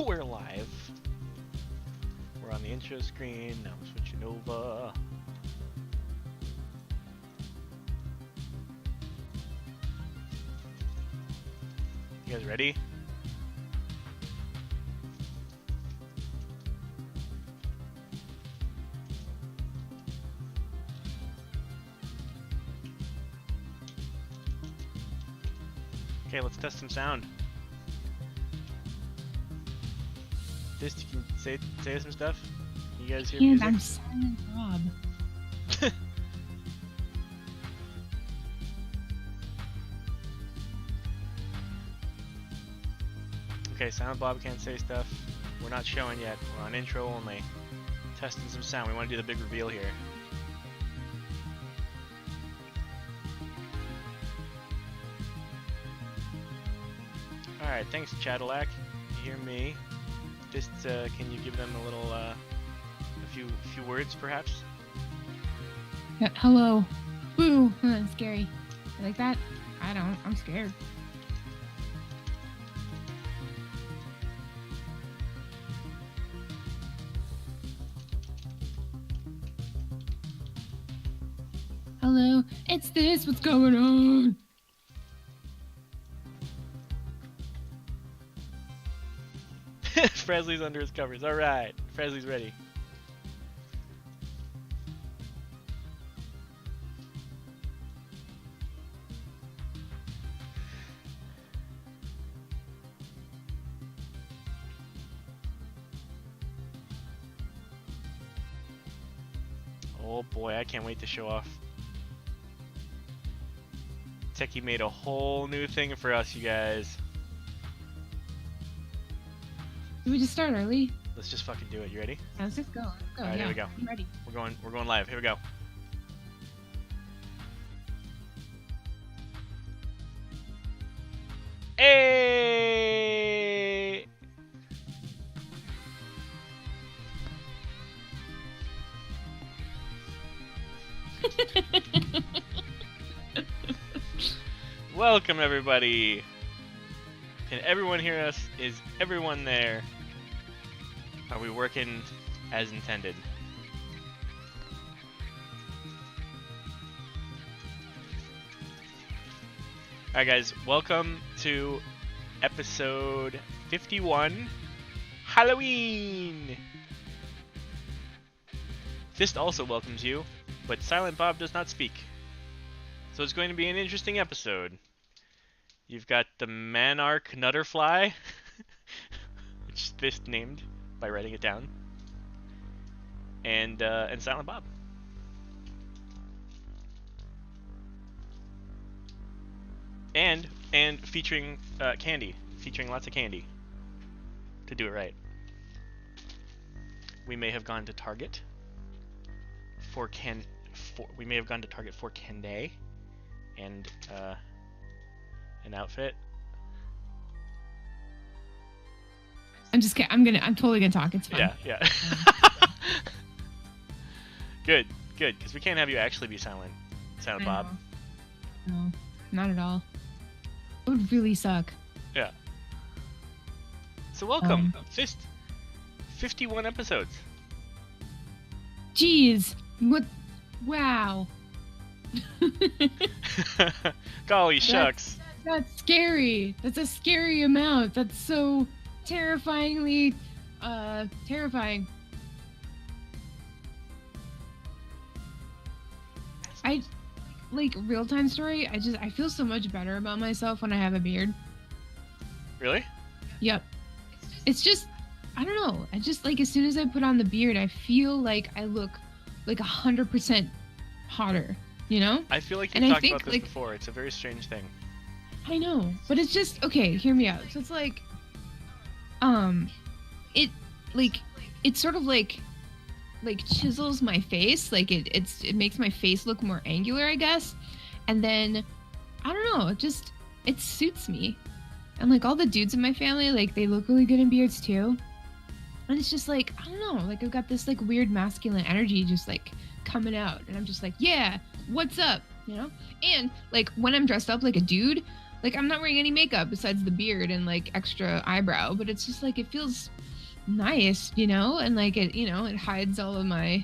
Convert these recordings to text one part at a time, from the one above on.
We're live. We're on the intro screen. Now I'm switching over. You guys ready? Okay, let's test some sound. You can say some stuff. You guys hear music? I'm Silent Bob. Okay, Silent Bob can't say stuff. We're not showing yet. We're on intro only. Testing some sound. We want to do the big reveal here. Alright, thanks Cadillac. You hear me? Just can you give them a little a few words perhaps? Yeah, hello. Boo. That's scary. You like that? I don't. I'm scared. Hello. It's this. What's going on? Fresley's under his covers. Alright, Fresley's ready. Oh boy, I can't wait to show off. Techie made a whole new thing for us, you guys. Did we just start early? Let's just fucking do it. You ready? Let's just go. Let's go. Alright, yeah, here we go. I'm ready. We're going live. Here we go. Hey! Welcome everybody. Can everyone hear us? Is everyone there? Are we working as intended? Alright guys, welcome to episode 51, Halloween! Fist also welcomes you, but Silent Bob does not speak. So it's going to be an interesting episode. You've got the Manarch Nutterfly, which Fist named by writing it down, and Silent Bob. And featuring candy, featuring lots of candy. To do it right, we may have gone to Target for candy and an outfit. I'm just kidding. I'm totally gonna talk. It's fine. Yeah. Good, because we can't have you actually be Silent Bob. No, not at all. It would really suck. Yeah. So welcome, Fist. 51 episodes. Jeez, what? Wow. Golly shucks. That's scary. That's a scary amount. That's so terrifyingly terrifying. Real-time story, I feel so much better about myself when I have a beard. Really? Yep. It's just, I don't know. I just, as soon as I put on the beard, I feel like I look 100% hotter, you know? I feel like you've talked about this before. It's a very strange thing. I know, but it's just, okay, hear me out. So it's it sort of chisels my face. It makes my face look more angular, I guess. And then, I don't know, it suits me. And all the dudes in my family, they look really good in beards too. And it's just I don't know, I've got this weird masculine energy just coming out. And I'm just yeah, what's up? You know? And when I'm dressed up like a dude, Like, I'm not wearing any makeup besides the beard and like extra eyebrow, but it's just like it feels nice, you know, and like it, you know, it hides all of my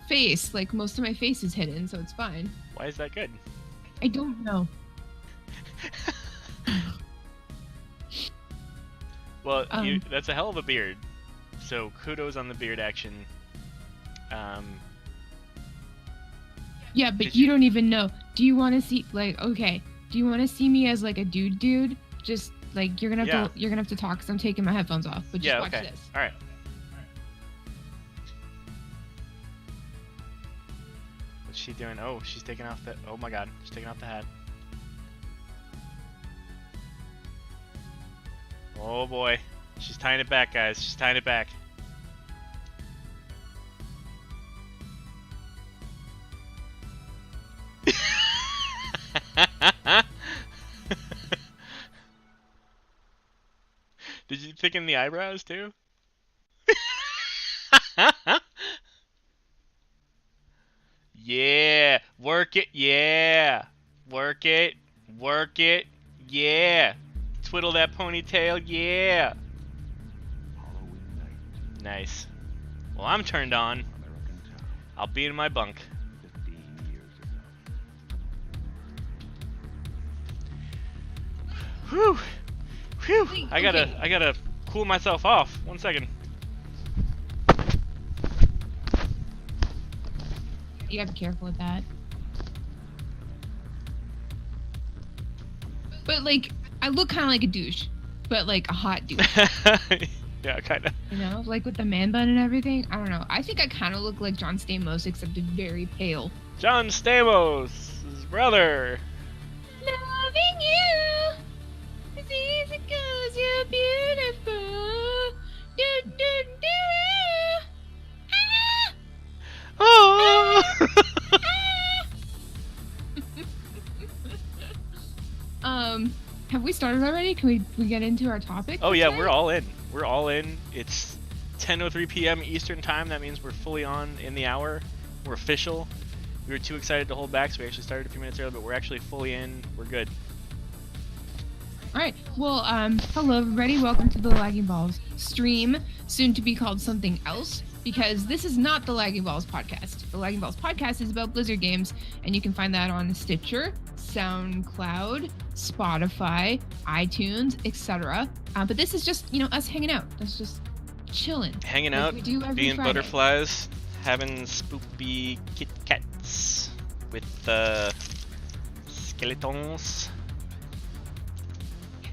face. Like most of my face is hidden, so it's fine. Why is that good? I don't know. Well, that's a hell of a beard. So kudos on the beard action. Yeah, but you don't even know. Do you want to see like okay? Do you want to see me as like a dude? Just like you're gonna have to talk because I'm taking my headphones off. But just watch this. All right. What's she doing? Oh, she's taking off the. Oh my God, she's taking off the hat. Oh boy, she's tying it back, guys. She's tying it back. Did you thicken the eyebrows too? Yeah, work it. Yeah, work it. Work it. Yeah, twiddle that ponytail. Yeah. Nice. Well, I'm turned on. I'll be in my bunk. Whew. Whew. I gotta cool myself off. 1 second. You gotta be careful with that. But like, I look kind of like a douche, but like a hot douche. Yeah, kind of. You know, like with the man bun and everything. I don't know. I think I kind of look like John Stamos, except very pale. John Stamos, his brother. Loving you is easy 'cause you're beautiful. Do, do, do. Ah! Oh. Have we started already? Can we get into our topic? Oh yeah, we're all in. We're all in. It's 10:03 p.m. Eastern time. That means we're fully on in the hour. We're official. We were too excited to hold back, so we actually started a few minutes early, but we're actually fully in. We're good. All right. Well, hello everybody. Welcome to the Lagging Balls stream, soon to be called something else, because this is not the Lagging Balls podcast. The Lagging Balls podcast is about Blizzard games, and you can find that on Stitcher, SoundCloud, Spotify, iTunes, etc. But this is just, you know, us hanging out. That's just chilling. Hanging like out, we do every being Friday. butterflies, having spoopy Kit Kats with skeletons.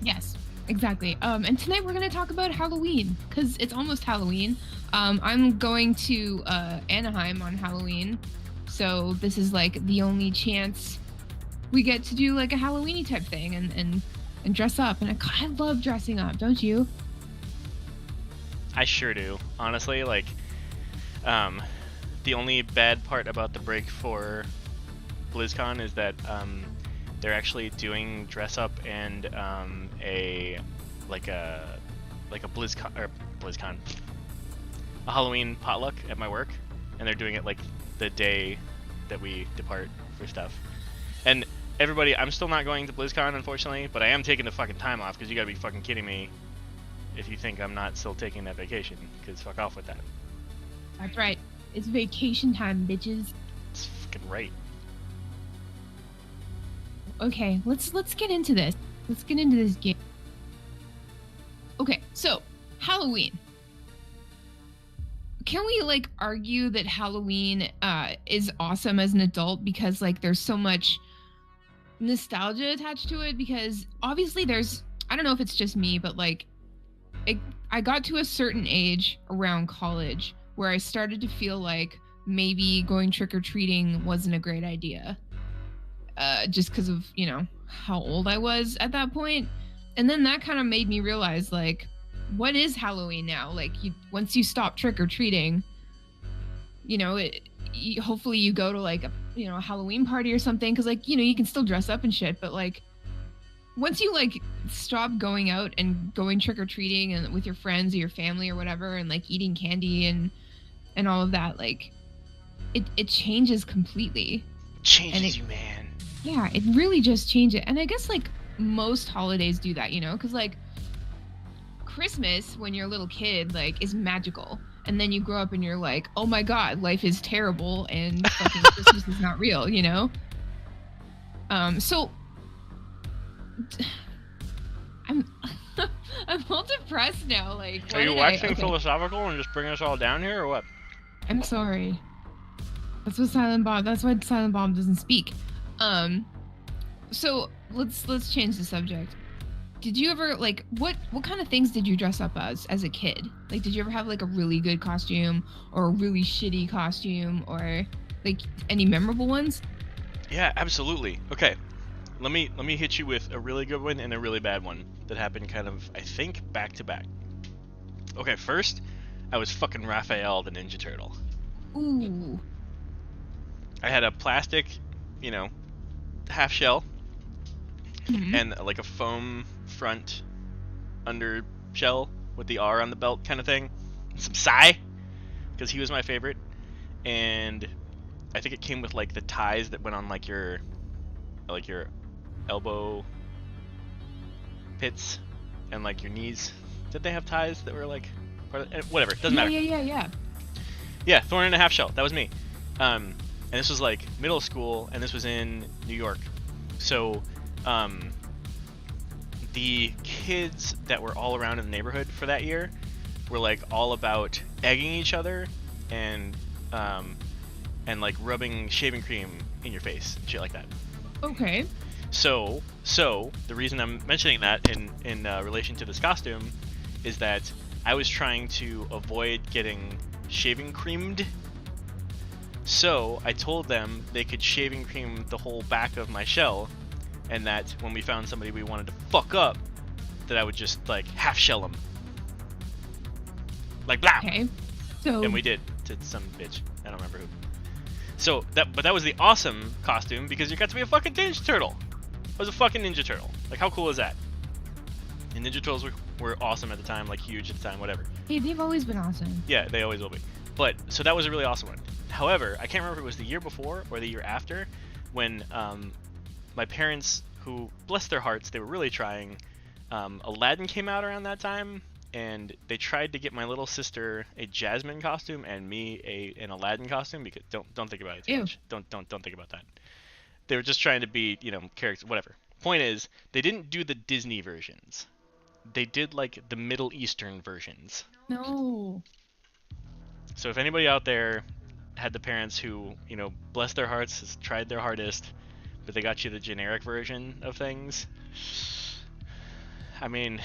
Yes, exactly. And tonight we're going to talk about Halloween, because it's almost Halloween. I'm going to Anaheim on Halloween, so this is like the only chance we get to do like a Halloween-y type thing and dress up. And I love dressing up, don't you? I sure do. Honestly, like, the only bad part about the break for BlizzCon is that they're actually doing dress up and a BlizzCon, a Halloween potluck at my work, and they're doing it like the day that we depart for stuff. And everybody, I'm still not going to BlizzCon, unfortunately, but I am taking the fucking time off, because you gotta be fucking kidding me if you think I'm not still taking that vacation, because fuck off with that. That's right. It's vacation time, bitches. It's fucking right. Okay, let's get into this. Let's get into this game. Okay, so Halloween. Can we like argue that Halloween is awesome as an adult because like there's so much nostalgia attached to it? Because obviously there's, I don't know if it's just me, but like I got to a certain age around college where I started to feel like maybe going trick-or-treating wasn't a great idea. Just because of, you know, how old I was at that point. And then that kind of made me realize, like, what is Halloween now? Like, once you stop trick-or-treating, you know, hopefully you go to, like, a Halloween party or something. Because, like, you know, you can still dress up and shit. But, like, once you, like, stop going out and going trick-or-treating and with your friends or your family or whatever and, like, eating candy and all of that, like, it changes completely. Changes you, man. Yeah, it really just changed it. And I guess like most holidays do that, you know, because like Christmas when you're a little kid like is magical. And then you grow up and you're like, oh my god, life is terrible and fucking Christmas is not real, you know? So I'm I'm all depressed now. Like, Are you waxing philosophical and just bringing us all down here, or what? I'm sorry. That's what Silent Bob. That's why Silent Bob doesn't speak. So let's change the subject. Did you ever like what kind of things did you dress up as a kid? Like, did you ever have like a really good costume or a really shitty costume or like any memorable ones? Yeah, absolutely. Okay, let me hit you with a really good one and a really bad one that happened kind of, I think, back to back. Okay, first, I was fucking Raphael the Ninja Turtle. Ooh. I had a plastic, you know, half shell and like a foam front under shell with the R on the belt kind of thing. Some Psy, because he was my favorite. And I think it came with like the ties that went on like your elbow pits and like your knees. Did they have ties that were like part of, whatever, doesn't matter. Yeah, Thorn and a half shell. That was me. And this was like middle school, and this was in New York. So the kids that were all around in the neighborhood for that year were like all about egging each other and like rubbing shaving cream in your face and shit like that. Okay. So the reason I'm mentioning that in relation to this costume is that I was trying to avoid getting shaving creamed. So I told them they could shaving cream the whole back of my shell, and that when we found somebody we wanted to fuck up, that I would just like half shell them, like blah. Okay. So. And we did to some bitch. I don't remember who. So that was the awesome costume because you got to be a fucking Ninja Turtle. I was a fucking Ninja Turtle. Like, how cool is that? And Ninja Turtles were awesome at the time, like huge at the time, whatever. Hey, they've always been awesome. Yeah, they always will be. But so that was a really awesome one. However, I can't remember if it was the year before or the year after when my parents, who bless their hearts, they were really trying. Aladdin came out around that time, and they tried to get my little sister a Jasmine costume and me an Aladdin costume. Because don't think about it too much. Don't think about that. They were just trying to be, you know, characters, whatever. Point is, they didn't do the Disney versions. They did like the Middle Eastern versions. No. So if anybody out there had the parents who, you know, bless their hearts, has tried their hardest, but they got you the generic version of things. I mean,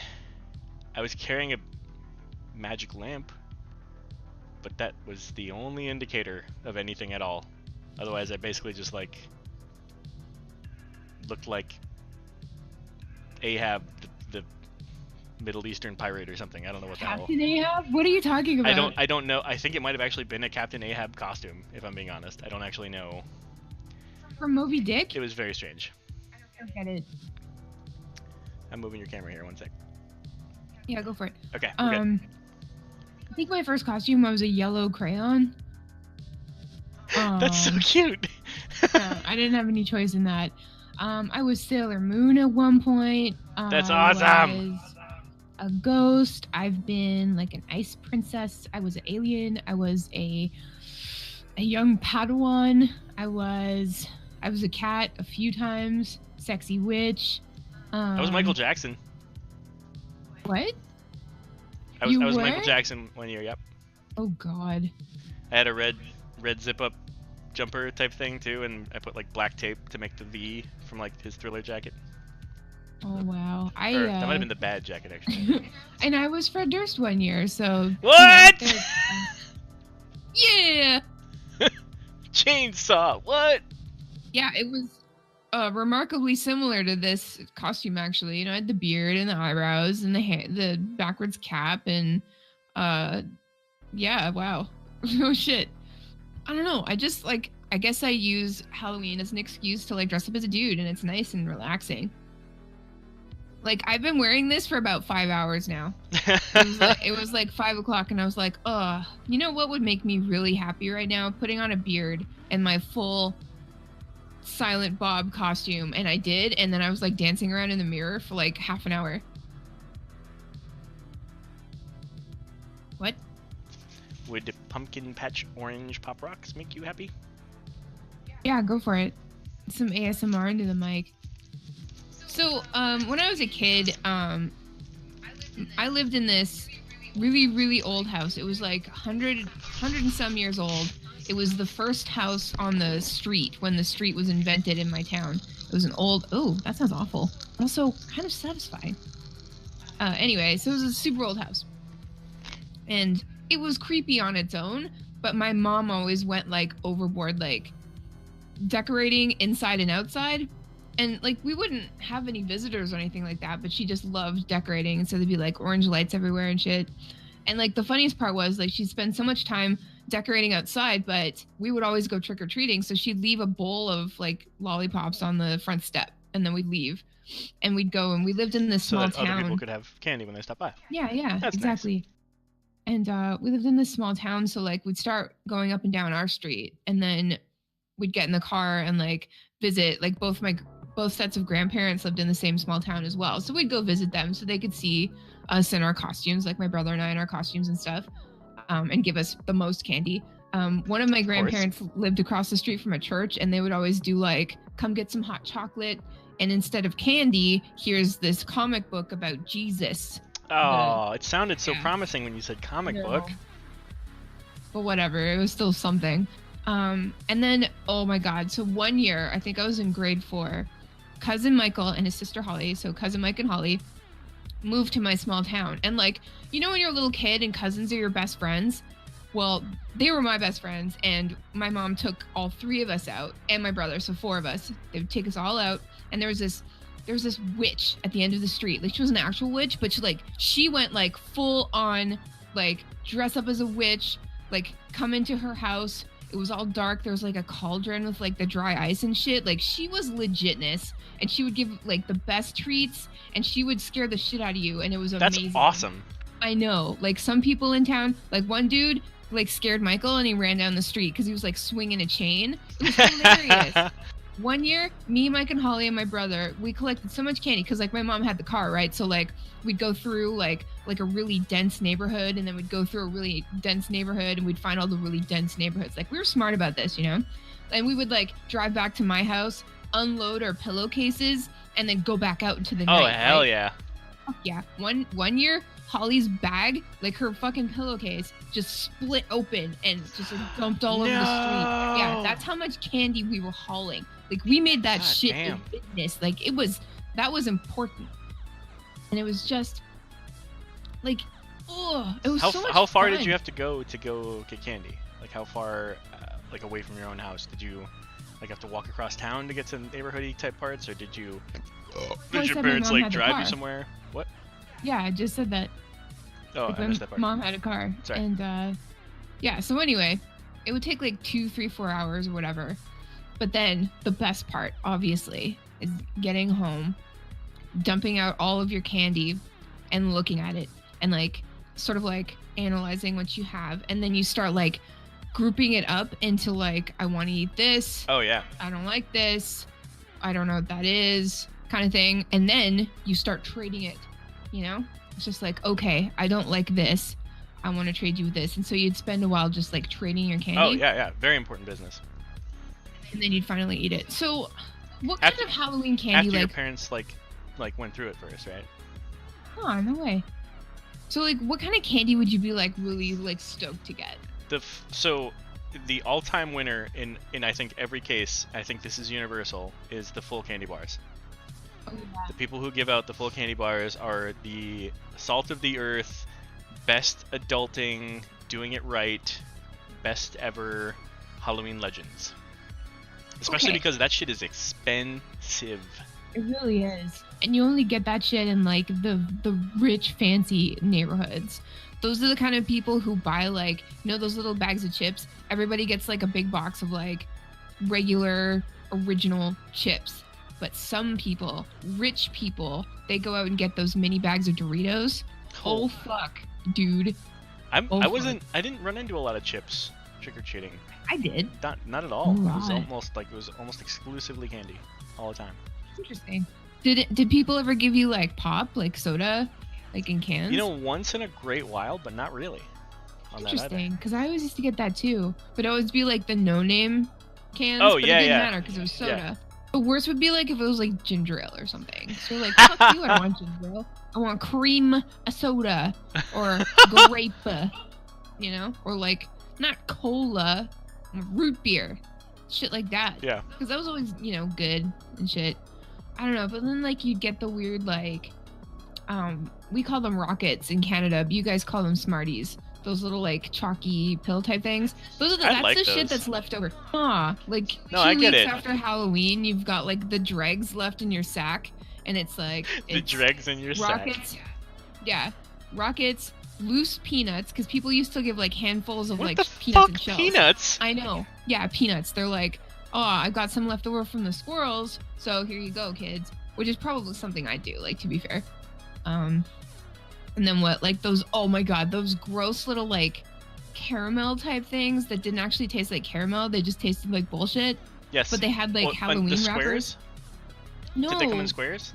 I was carrying a magic lamp, but that was the only indicator of anything at all. Otherwise, I basically just like looked like Ahab, the Middle Eastern pirate or something. I don't know what the hell. Captain Ahab? What are you talking about? I don't know. I think it might have actually been a Captain Ahab costume, if I'm being honest. I don't actually know. From Moby Dick? It was very strange. I don't get it. I'm moving your camera here, one sec. Yeah, go for it. Okay, we're good. I think my first costume I was a yellow crayon. That's so cute. I didn't have any choice in that. I was Sailor Moon at one point. That's awesome. Was a ghost. I've been like an ice princess. I was an alien. I was a young Padawan. I was a cat a few times. Sexy witch. I was Michael Jackson. What? I was Michael Jackson 1 year. Yep. Oh God. I had a red zip up jumper type thing too, and I put like black tape to make the V from like his Thriller jacket. Oh wow. That might have been the bad jacket actually. And I was Fred Durst 1 year, so. What? You know, yeah. Chainsaw. What? Yeah, it was remarkably similar to this costume actually. You know, I had the beard and the eyebrows and the backwards cap and yeah, wow. Oh shit. I don't know. I guess I use Halloween as an excuse to like dress up as a dude, and it's nice and relaxing. Like, I've been wearing this for about 5 hours now. It was like 5 o'clock, and I was like, you know what would make me really happy right now? Putting on a beard and my full Silent Bob costume, and I did, and then I was like dancing around in the mirror for like half an hour. What? Would Pumpkin Patch Orange Pop Rocks make you happy? Yeah, go for it. Some ASMR into the mic. So, when I was a kid, I lived in this really, really old house. It was like 100 and some years old. It was the first house on the street when the street was invented in my town. It was an old, oh, that sounds awful. Also kind of satisfying. Anyway, so it was a super old house. And it was creepy on its own, but my mom always went like overboard, like decorating inside and outside. And like we wouldn't have any visitors or anything like that, but she just loved decorating. And so there'd be like orange lights everywhere and shit. And like the funniest part was like she'd spend so much time decorating outside, but we would always go trick-or-treating. So she'd leave a bowl of like lollipops on the front step, and then we'd leave. And we'd go, and we lived in this small so that town. other people could have candy when they stop by. Yeah, That's exactly. Nice. And we lived in this small town, so like we'd start going up and down our street, and then we'd get in the car and like visit. Like both sets of grandparents lived in the same small town as well, so we'd go visit them so they could see us in our costumes, like my brother and I in our costumes and stuff, and give us the most candy. One of my grandparents lived across the street from a church, and they would always do like, come get some hot chocolate, and instead of candy, here's this comic book about Jesus. Oh, it sounded so promising when you said comic book. But whatever, it was still something. And then, oh my God, so one year, I think I was in grade 4, cousin Michael and his sister Holly, so cousin Mike and Holly, moved to my small town. And like, you know when you're a little kid and cousins are your best friends? Well, they were my best friends, and my mom took all 3 of us out, and my brother, so 4 of us. They would take us all out, and there was this witch at the end of the street. Like, she was an actual witch, but she went like full on, like, dress up as a witch, like come into her house. It was all dark. There was like a cauldron with like the dry ice and shit. Like, she was legitness, and she would give like the best treats, and she would scare the shit out of you, and it was amazing. That's awesome. I know. Like, some people in town, like one dude like scared Michael, and he ran down the street because he was like swinging a chain. It was hilarious. One year, me, Mike, and Holly, and my brother, we collected so much candy because like my mom had the car, right? So like we'd go through like a really dense neighborhood, and then we'd go through a really dense neighborhood, and we'd find all the really dense neighborhoods. Like, we were smart about this, you know? And we would like drive back to my house, unload our pillowcases, and then go back out into the night. Oh, hell right? yeah. Yeah. One year, Holly's bag, like her fucking pillowcase, just split open and just like dumped all over the street. Yeah, that's how much candy we were hauling. Like, we made that shit a business. Like, that was important. And it was just like, oh, it was so much How far fun. did you have to go get candy? Like, how far, like, away from your own house? Did you like have to walk across town to get to neighborhoody type parts, or did your parents like drive you somewhere? What? Yeah, I just said that. Oh, like, I missed that part. Mom had a car. Sorry. And yeah, so anyway, it would take like 2, 3, 4 hours or whatever. But then the best part, obviously, is getting home, dumping out all of your candy, and looking at it, and like sort of like analyzing what you have, and then you start like grouping it up into like, I want to eat this. Oh yeah. I don't like this. I don't know what that is, kind of thing. And then you start trading it, you know? It's just like, okay, I don't like this. I want to trade you with this. And so you'd spend a while just like trading your candy. Oh yeah. Very important business. And then you'd finally eat it. So what kind of Halloween candy, after your parents like went through it first, right? Oh, no way. So like, what kind of candy would you be like really like stoked to get? So the all-time winner in I think every case, I think this is universal, is the full candy bars. Oh, yeah. The people who give out the full candy bars are the salt of the earth, best adulting, doing it right, best ever Halloween legends. Especially because that shit is expensive. It really is. And you only get that shit in like the rich, fancy neighborhoods. Those are the kind of people who buy like, you know, those little bags of chips. Everybody gets like a big box of like regular original chips. But some people, rich people, they go out and get those mini bags of Doritos. Oh fuck, dude. I didn't run into a lot of chips trick-or-treating. I did. Not at all. Oh, It was right. almost exclusively candy all the time. Interesting. Did people ever give you like pop, like soda, like in cans? You know, once in a great while, but not really. On that either. Interesting, because I always used to get that too, but it would always be like the no-name cans. Oh, but yeah, it didn't yeah. matter because it was soda. Yeah. The worst would be like if it was like ginger ale or something. So you're like, fuck you, I don't want ginger ale. I want cream soda or grape, you know, or like not cola, root beer, shit like that. Yeah. Because that was always, you know, good and shit. I don't know, but then like you'd get the weird like, we call them rockets in Canada, but you guys call them Smarties. Those little like chalky pill type things. That's like the shit those. that's left over. Like No, I 2 get weeks it. after Halloween, you've got like the dregs left in your sack, and it's like The it's dregs in your sack. rockets. Yeah, rockets, loose peanuts, because people used to give like handfuls of What like the peanuts fuck? and shells. Peanuts? I know. Yeah, peanuts. They're like, oh, I've got some left over from the squirrels, so here you go, kids. Which is probably something I do, like, to be fair. And then what? Like those, oh my god, those gross little like caramel type things that didn't actually taste like caramel. They just tasted like bullshit. Yes. But they had like What, Halloween the wrappers. squares? No. Did they come in squares?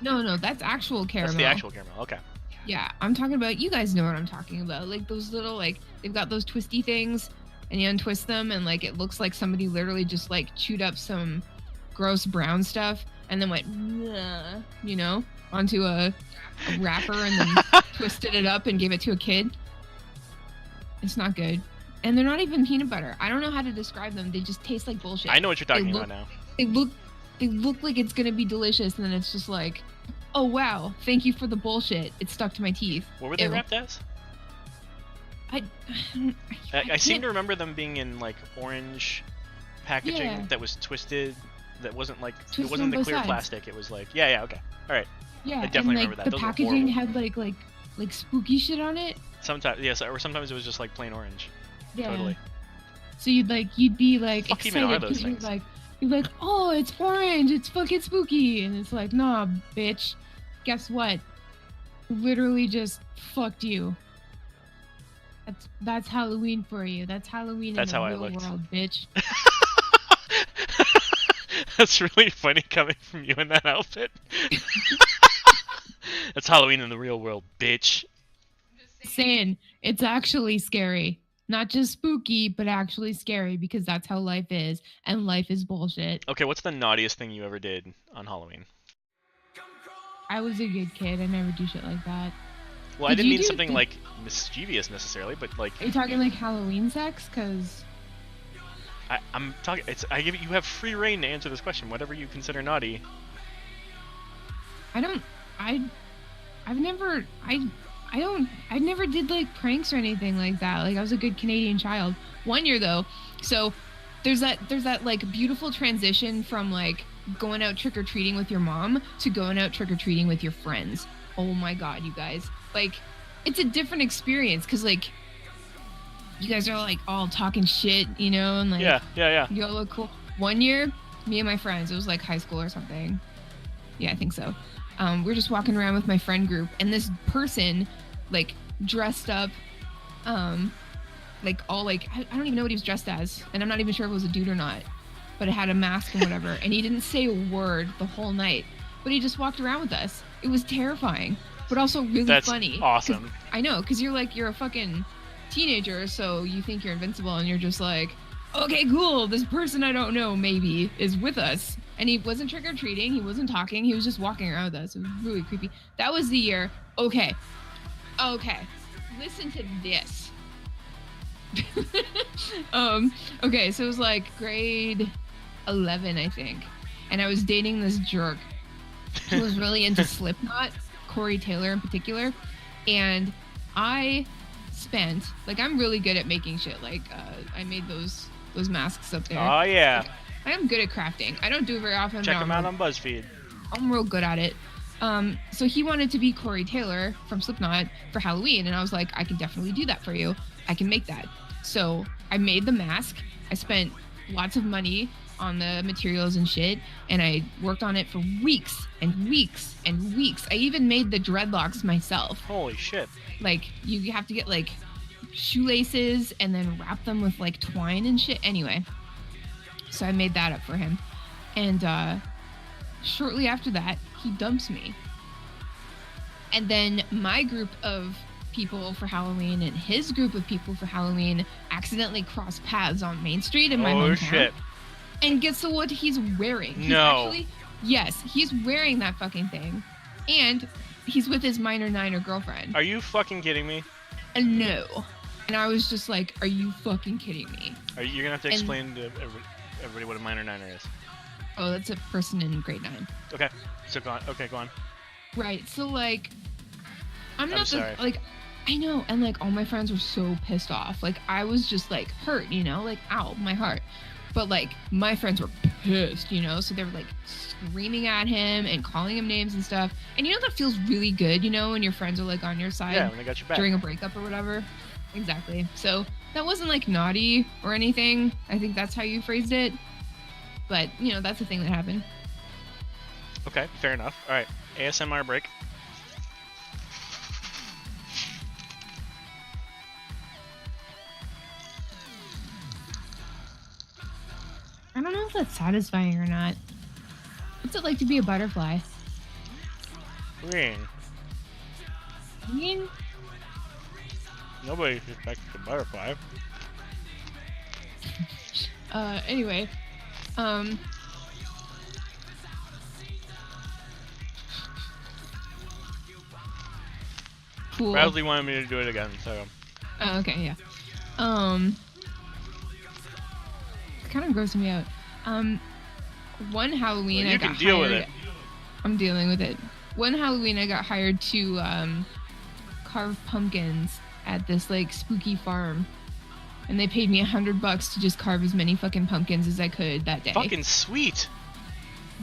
No, that's actual caramel. That's the actual caramel. Okay. Yeah, I'm talking about, you guys know what I'm talking about. Like those little, like, they've got those twisty things and you untwist them and like it looks like somebody literally just like chewed up some gross brown stuff and then went, "Nah," you know, onto a wrapper and then twisted it up and gave it to a kid. It's not good. And they're not even peanut butter. I don't know how to describe them. They just taste like bullshit. I know what you're talking about now. They look like it's gonna be delicious, and then it's just like, oh wow, thank you for the bullshit. It stuck to my teeth. What were they Ew. wrapped as? I seem to remember them being in like orange packaging Yeah. that was twisted. That wasn't like Twisted it wasn't on the both clear sides. plastic. It was like okay, all right. Yeah, I definitely and like remember that. the Those were packaging horrible. had like spooky shit on it. Sometimes yes, or sometimes it was just like plain orange. Yeah. Totally. So you'd be like Fuck even excited are those because you're things? like, oh, it's orange, it's fucking spooky, and it's like, nah, bitch. Guess what? Literally just fucked you. That's Halloween for you. That's Halloween That's in how I the real looked. world, bitch. That's really funny coming from you in that outfit. That's Halloween in the real world, bitch. Saying it's actually scary. Not just spooky, but actually scary because that's how life is, and life is bullshit. Okay, what's the naughtiest thing you ever did on Halloween? I was a good kid. I never do shit like that. Well, I Did didn't you mean do- something did- like mischievous necessarily, but like Are you talking like Halloween sex? Because I'm talking. I give you have free reign to answer this question. Whatever you consider naughty. I never did like pranks or anything like that. Like I was a good Canadian child. One year though, so there's that like beautiful transition from like going out trick-or-treating with your mom to going out trick-or-treating with your friends. Oh my god, you guys. Like it's a different experience because like you guys are like all talking shit, you know, and like Yeah. you all look cool. One year, me and my friends, it was like high school or something. Yeah, I think so. We're just walking around with my friend group, and this person, like, dressed up, like, all, like, I don't even know what he was dressed as, and I'm not even sure if it was a dude or not, but it had a mask and whatever, and he didn't say a word the whole night, but he just walked around with us. It was terrifying, but also really That's funny. 'Cause awesome. I know, because you're a fucking teenager, so you think you're invincible, and you're just like, okay, cool, this person I don't know maybe is with us. And he wasn't trick-or-treating, he wasn't talking, he was just walking around with us. It was really creepy. That was the year. Okay, listen to this. Okay, so it was like grade 11, I think. And I was dating this jerk who was really into Slipknot, Corey Taylor in particular. And I spent, like, I'm really good at making shit. Like, I made those masks up there. Oh yeah. Like, I am good at crafting. I don't do it very often. Check but them out on BuzzFeed. I'm real good at it. So he wanted to be Corey Taylor from Slipknot for Halloween, and I was like, I can definitely do that for you. I can make that. So I made the mask. I spent lots of money on the materials and shit, and I worked on it for weeks and weeks and weeks. I even made the dreadlocks myself. Holy shit. Like, you have to get like shoelaces and then wrap them with like twine and shit. Anyway, so I made that up for him. And shortly after that, he dumps me. And then my group of people for Halloween and his group of people for Halloween accidentally cross paths on Main Street in my hometown. Shit. And guess what he's wearing? Yes, he's wearing that fucking thing. And he's with his minor niner girlfriend. Are you fucking kidding me? No. And I was just like, are you fucking kidding me? You're gonna have to explain to everybody what a minor niner is. Oh, that's a person in grade 9. Okay. So go on. Okay, go on. Right. So like, I'm not sorry. like, I know, and like all my friends were so pissed off. Like I was just like hurt, you know, like ow, my heart. But like my friends were pissed, you know, so they were like screaming at him and calling him names and stuff. And you know that feels really good, you know, when your friends are like on your side. Yeah, when they got your back. During a breakup or whatever. Exactly. So that wasn't like naughty or anything. I think that's how you phrased it. But you know, that's the thing that happened. Okay, fair enough. All right, ASMR break. I don't know if that's satisfying or not. What's it like to be a butterfly? Ring. I mean, Nobody expects a butterfly. Anyway, cool. Bradley wanted me to do it again, so. Oh, okay, yeah. It kind of grosses me out. One Halloween Well, I got can deal hired. with it. I'm dealing with it. One Halloween I got hired to carve pumpkins at this like spooky farm, and they paid me $100 to just carve as many fucking pumpkins as I could that day. Fucking sweet.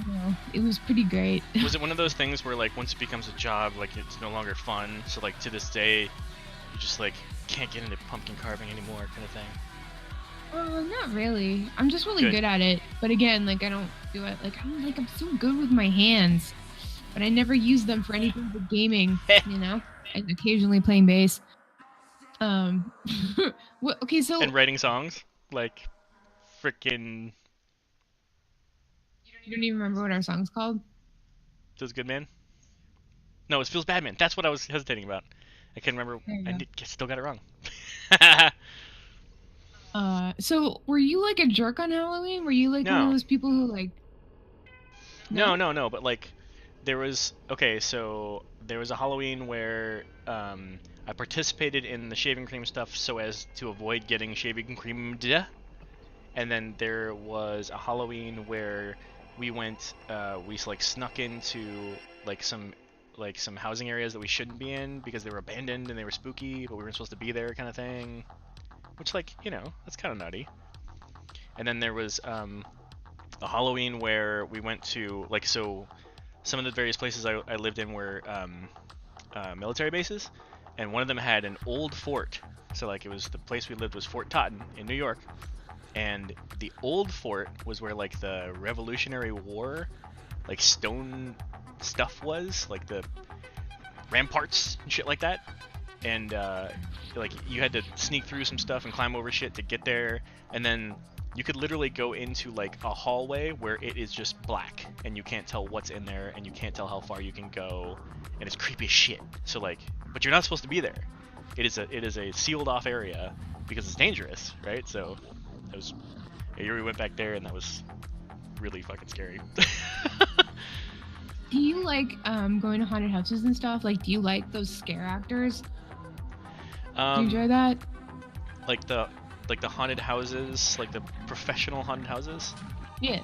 Yeah, it was pretty great. Was it one of those things where like once it becomes a job, like it's no longer fun? So like to this day, you just like can't get into pumpkin carving anymore, kind of thing. Not really. I'm just really Good. good at it. But again, like I don't do it. Like I'm so good with my hands, but I never use them for anything but gaming. You know, and occasionally playing bass. Okay, so And writing songs, like frickin' you don't even remember what our song's called? Feels Good Man? No, it Feels Bad Man. That's what I was hesitating about. I can't remember. There you I go. still got it wrong. So were you like a jerk on Halloween? Were you like one No. of those people who like? No. But like, there was so there was a Halloween where I participated in the shaving cream stuff so as to avoid getting shaving creamed. And then there was a Halloween where we went, we like snuck into like some housing areas that we shouldn't be in because they were abandoned and they were spooky, but we weren't supposed to be there, kind of thing. Which, like, you know, that's kind of nutty. And then there was a Halloween where we went to, like, so some of the various places I lived in were military bases, and one of them had an old fort. So, like, it was the place we lived was Fort Totten in New York, and the old fort was where, like, the Revolutionary War, like, stone stuff was, like the ramparts and shit like that. And like you had to sneak through some stuff and climb over shit to get there, and then you could literally go into like a hallway where it is just black and you can't tell what's in there and you can't tell how far you can go, and it's creepy as shit. So like, but you're not supposed to be there. It is a sealed off area because it's dangerous, right? So that was, yeah, we went back there and that was really fucking scary. Do you like going to haunted houses and stuff? Like, do you like those scare actors? Do you enjoy that? Like the haunted houses, like the professional haunted houses. Yeah.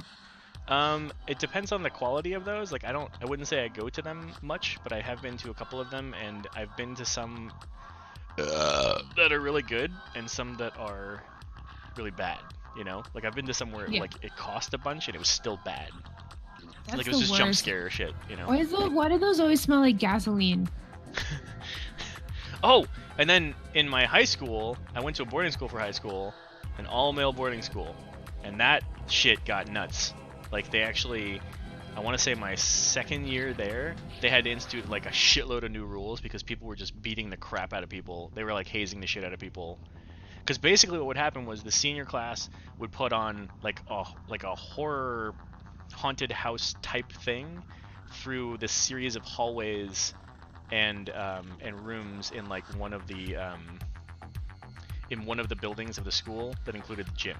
It depends on the quality of those. Like I wouldn't say I go to them much, but I have been to a couple of them, and I've been to some that are really good and some that are really bad. You know, like I've been to some where like it cost a bunch and it was still bad. That's like it was just jump worst. scare shit. You know. Why do those always smell like gasoline? Oh, and then in my high school, I went to a boarding school for high school, an all-male boarding school, and that shit got nuts. Like they actually, I want to say my second year there, they had to institute like a shitload of new rules because people were just beating the crap out of people. They were like hazing the shit out of people. Because basically what would happen was the senior class would put on like a horror haunted house type thing through this series of hallways and rooms in like one of the buildings of the school that included the gym.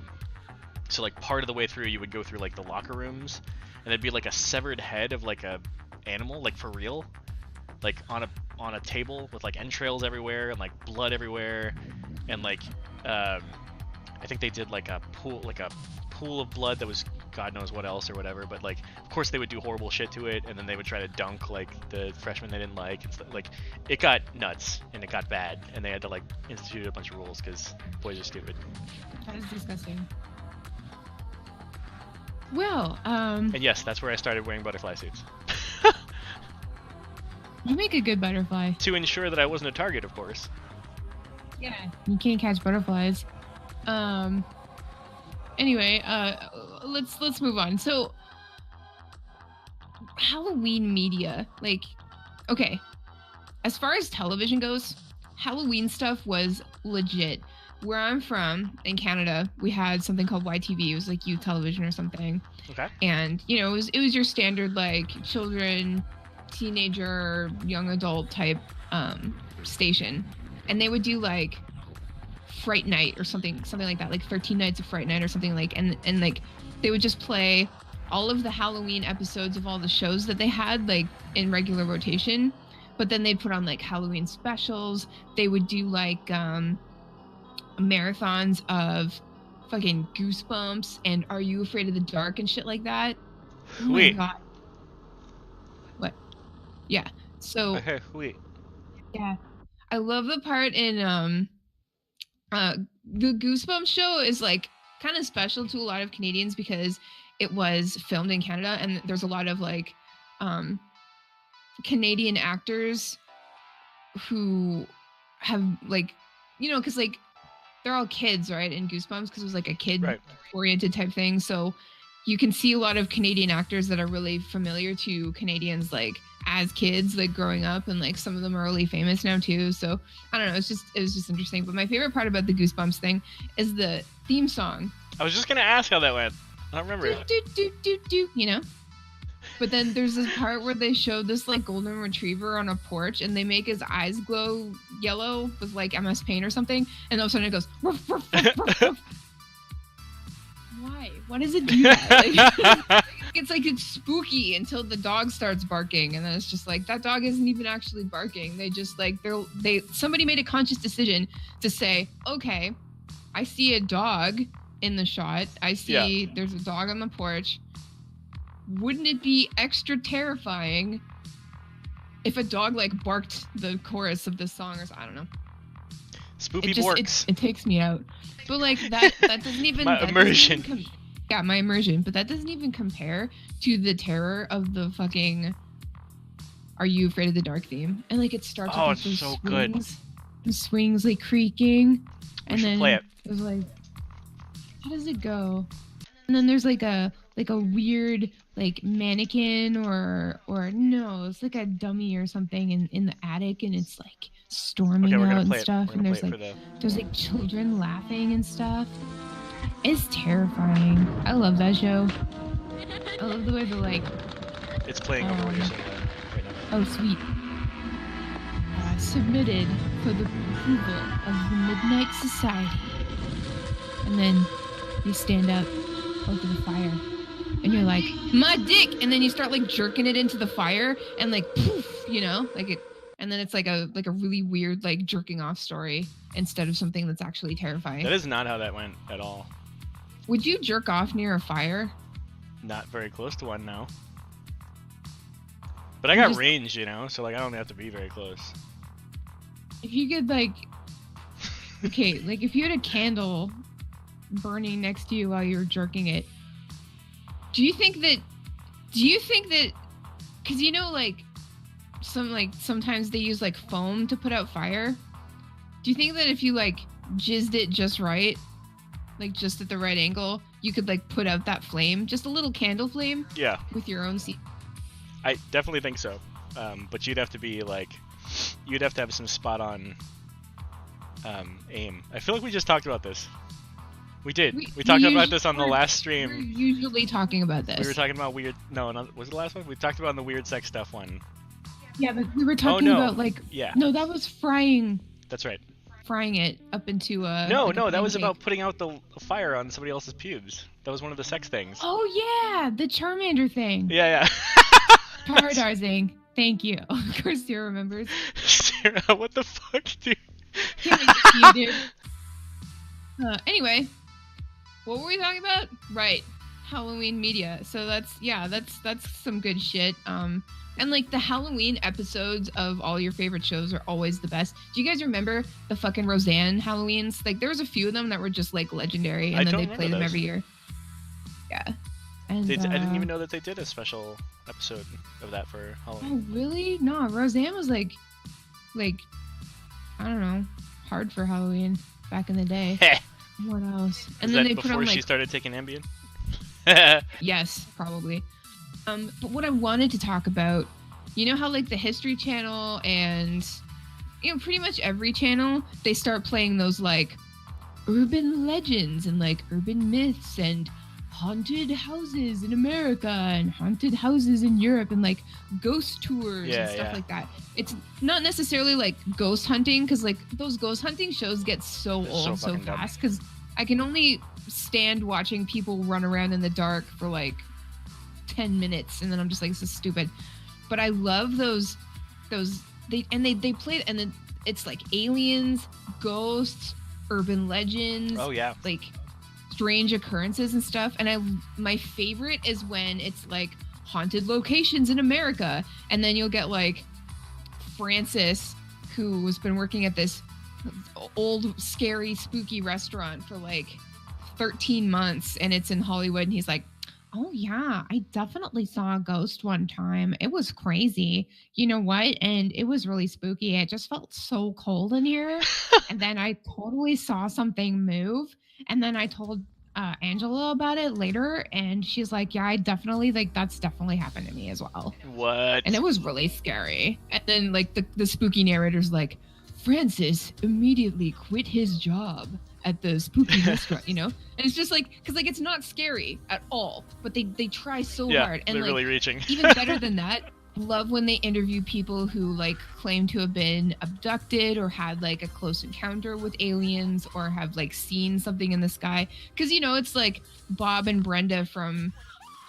So like part of the way through you would go through like the locker rooms, and there'd be like a severed head of like a animal, like for real, like on a table with like entrails everywhere and like blood everywhere, and like I think they did like a pool of blood that was God knows what else or whatever, but like of course they would do horrible shit to it, and then they would try to dunk like the freshmen they didn't like and stuff. Like it got nuts and it got bad, and they had to like institute a bunch of rules because boys are stupid. That is disgusting. Well, and yes, that's where I started wearing butterfly suits. You make a good butterfly. To ensure that I wasn't a target, of course. Yeah, you can't catch butterflies. Anyway, let's move on. So, Halloween media, like, okay, as far as television goes, Halloween stuff was legit. Where I'm from in Canada, we had something called YTV. It was like youth television or something. Okay. And you know, it was your standard like children, teenager, young adult type station. And they would do like Fright Night or something like that, like 13 Nights of Fright Night or something like, and like they would just play all of the Halloween episodes of all the shows that they had like in regular rotation. But then they'd put on like Halloween specials. They would do like marathons of fucking Goosebumps and Are You Afraid of the Dark and shit like that. Oh Wait. my god. What? Yeah. So Okay, wait. yeah. I love the part in the Goosebumps show is like kind of special to a lot of Canadians because it was filmed in Canada, and there's a lot of like Canadian actors who have like, you know, because like they're all kids, right, in Goosebumps, because it was like a kid-oriented type thing. So you can see a lot of Canadian actors that are really familiar to Canadians, like as kids, like growing up, and like some of them are really famous now too. So I don't know, it was just interesting. But my favorite part about the Goosebumps thing is the theme song. I was just gonna ask how that went. I don't remember. You know. But then there's this part where they show this like golden retriever on a porch, and they make his eyes glow yellow with like MS Paint or something, and all of a sudden it goes ruff, ruff, ruff, ruff, ruff. Why? Why does it do that? Like, it's spooky until the dog starts barking, and then it's just like that dog isn't even actually barking. They just like somebody made a conscious decision to say, okay, I see a dog in the shot. I see there's a dog on the porch. Wouldn't it be extra terrifying if a dog like barked the chorus of this song, or I don't know. Spoopy borks. It takes me out. But like that doesn't even my immersion. My immersion. But that doesn't even compare to the terror of the fucking Are You Afraid of the Dark theme. And like it starts with like, it's so swings, good. The swings like creaking, and then play it. It was like, how does it go? And then there's like a weird like mannequin or no, it's like a dummy or something in the attic, and it's like storming out and stuff, and there's like children laughing and stuff. It's terrifying. I love that show. I love the way the like it's playing over what you're saying right now. Oh sweet. Submitted for the approval of the Midnight Society. And then you stand up over the fire, and you're like, my dick, and then you start like jerking it into the fire, and like poof, you know, like it, and then it's like a really weird like jerking off story instead of something that's actually terrifying. That is not how that went at all. Would you jerk off near a fire? Not very close to one, no. But I got range, you know, so like I don't have to be very close. If you could like, okay, like if you had a candle burning next to you while you were jerking it, do you think that because you know like sometimes they use like foam to put out fire, do you think that if you like jizzed it just right, like just at the right angle, you could like put out that flame, just a little candle flame Yeah, with your own seed. I definitely think so. But you'd have to be like, you'd have to have some spot on aim. I feel like we just talked about this. We did. We talked about this on the last stream. We're usually talking about this. We were talking about weird. No, was it the last one? We talked about the weird sex stuff one. Yeah, but we were talking about like. Yeah. No, that was frying. That's right. Frying it up into a. No, like no, a that was pancake. about putting out the fire on somebody else's pubes. That was one of the sex things. Oh yeah, the Charmander thing. Yeah. Paradising. Thank you. Of course, Sarah remembers. Sarah, what the fuck, dude? You did. Anyway, what were we talking about? Right, Halloween media. So that's some good shit. And like the Halloween episodes of all your favorite shows are always the best. Do you guys remember the fucking Roseanne Halloweens? Like there was a few of them that were just like legendary, and then they play them every year. Yeah. And I didn't even know that they did a special episode of that for Halloween. Oh really? No, Roseanne was like I don't know, hard for Halloween back in the day. What else? And then they put on before like she started taking Ambien? yes, probably. But what I wanted to talk about, you know how like the History Channel and pretty much every channel, they start playing those like urban legends and like urban myths and haunted houses in America and haunted houses in Europe and like ghost tours and stuff like that. It's not necessarily like ghost hunting, because like those ghost hunting shows get so old so fast, because I can only stand watching people run around in the dark for like 10 minutes and then I'm just like, this is stupid. But I love those they play, and then it's like aliens, ghosts, urban legends. Oh yeah. Like strange occurrences and stuff. And my favorite is when it's like haunted locations in America, and then you'll get like Francis, who has been working at this old scary spooky restaurant for like 13 months and it's in Hollywood, and he's like, oh yeah, I definitely saw a ghost one time. It was crazy. You know what? And it was really spooky. It just felt so cold in here. And then I totally saw something move. And then I told Angela about it later, and she's like, yeah, that's definitely happened to me as well. What? And it was really scary. And then like the spooky narrator's like, Francis immediately quit his job at the spooky restaurant, and it's just like, because like it's not scary at all, but they try so hard, and they're like really reaching. even better than that, love when they interview people who like claim to have been abducted or had like a close encounter with aliens or have like seen something in the sky, because it's like Bob and Brenda from,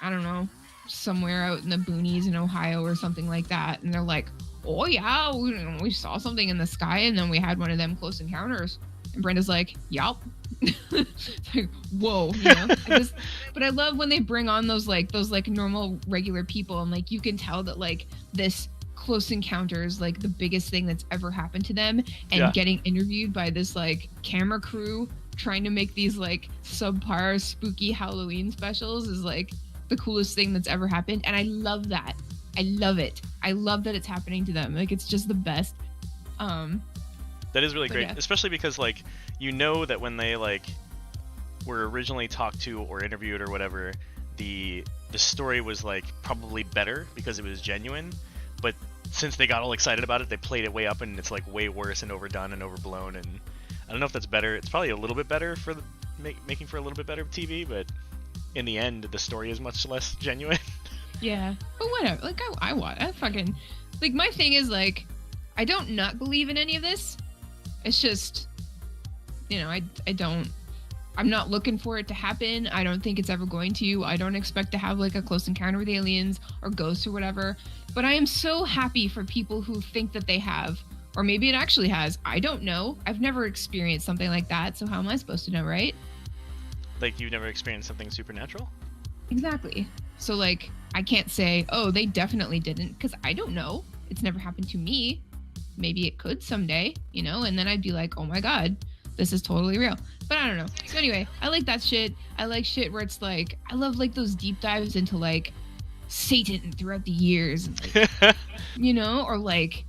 I don't know, somewhere out in the boonies in Ohio or something like that, and they're like, oh yeah, we saw something in the sky and then we had one of them close encounters. And Brenda's like, yup. Like, whoa, but I love when they bring on those normal regular people, and like you can tell that like this close encounter is like the biggest thing that's ever happened to them, and getting interviewed by this like camera crew trying to make these like subpar spooky Halloween specials is like the coolest thing that's ever happened, and I love that. I love it. I love that it's happening to them. Like, it's just the best. That is really great, especially because like that when they like were originally talked to or interviewed or whatever, the story was like probably better because it was genuine, but since they got all excited about it, they played it way up and it's like way worse and overdone and overblown, and I don't know if that's better. It's probably a little bit better for making for a little bit better TV, but in the end the story is much less genuine. Yeah, but whatever. Like I fucking like, my thing is like, I don't not believe in any of this. It's just, I'm not looking for it to happen. I don't think it's ever going to. I don't expect to have like a close encounter with aliens or ghosts or whatever. But I am so happy for people who think that they have, or maybe it actually has. I don't know. I've never experienced something like that. So how am I supposed to know, right? Like, you've never experienced something supernatural? Exactly. So like, I can't say, oh, they definitely didn't, because I don't know. It's never happened to me. Maybe it could someday, and then I'd be like, oh my God, this is totally real. But I don't know. So anyway, I like that shit. I like shit where it's like, I love like those deep dives into like Satan throughout the years, and, like, or like,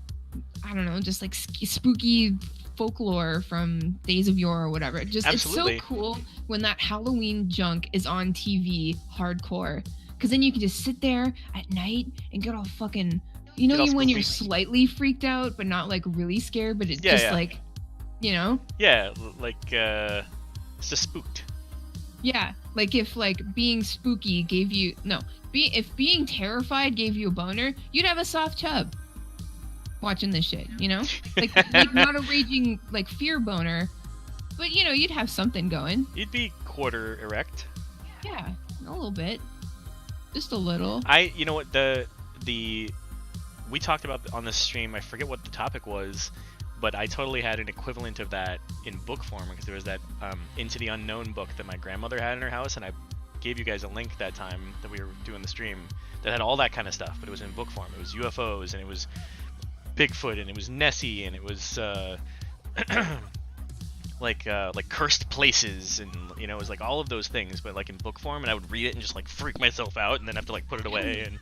I don't know, just like spooky folklore from Days of Yore or whatever. Just Absolutely. It's so cool when that Halloween junk is on TV hardcore, because then you can just sit there at night and get all fucking, you know, Get all when you're spooky. slightly freaked out but not like really scared, but it's Yeah, just yeah. like, you know. Yeah, like it's just spooked. Yeah, like if like being spooky gave you if being terrified gave you a boner, you'd have a soft chub watching this shit, you know? Like not a raging like fear boner, but you know, you'd have something going. You'd be quarter erect. Yeah, a little bit. Just a little. You know what, the we talked about on this stream, I forget what the topic was, but I totally had an equivalent of that in book form, because there was that Into the Unknown book that my grandmother had in her house, and I gave you guys a link that time that we were doing the stream that had all that kind of stuff, but it was in book form. It was UFOs, and it was Bigfoot, and it was Nessie, and it was like cursed places, and you know, it was like all of those things, but like in book form, and I would read it and just like freak myself out, and then have to like put it away. And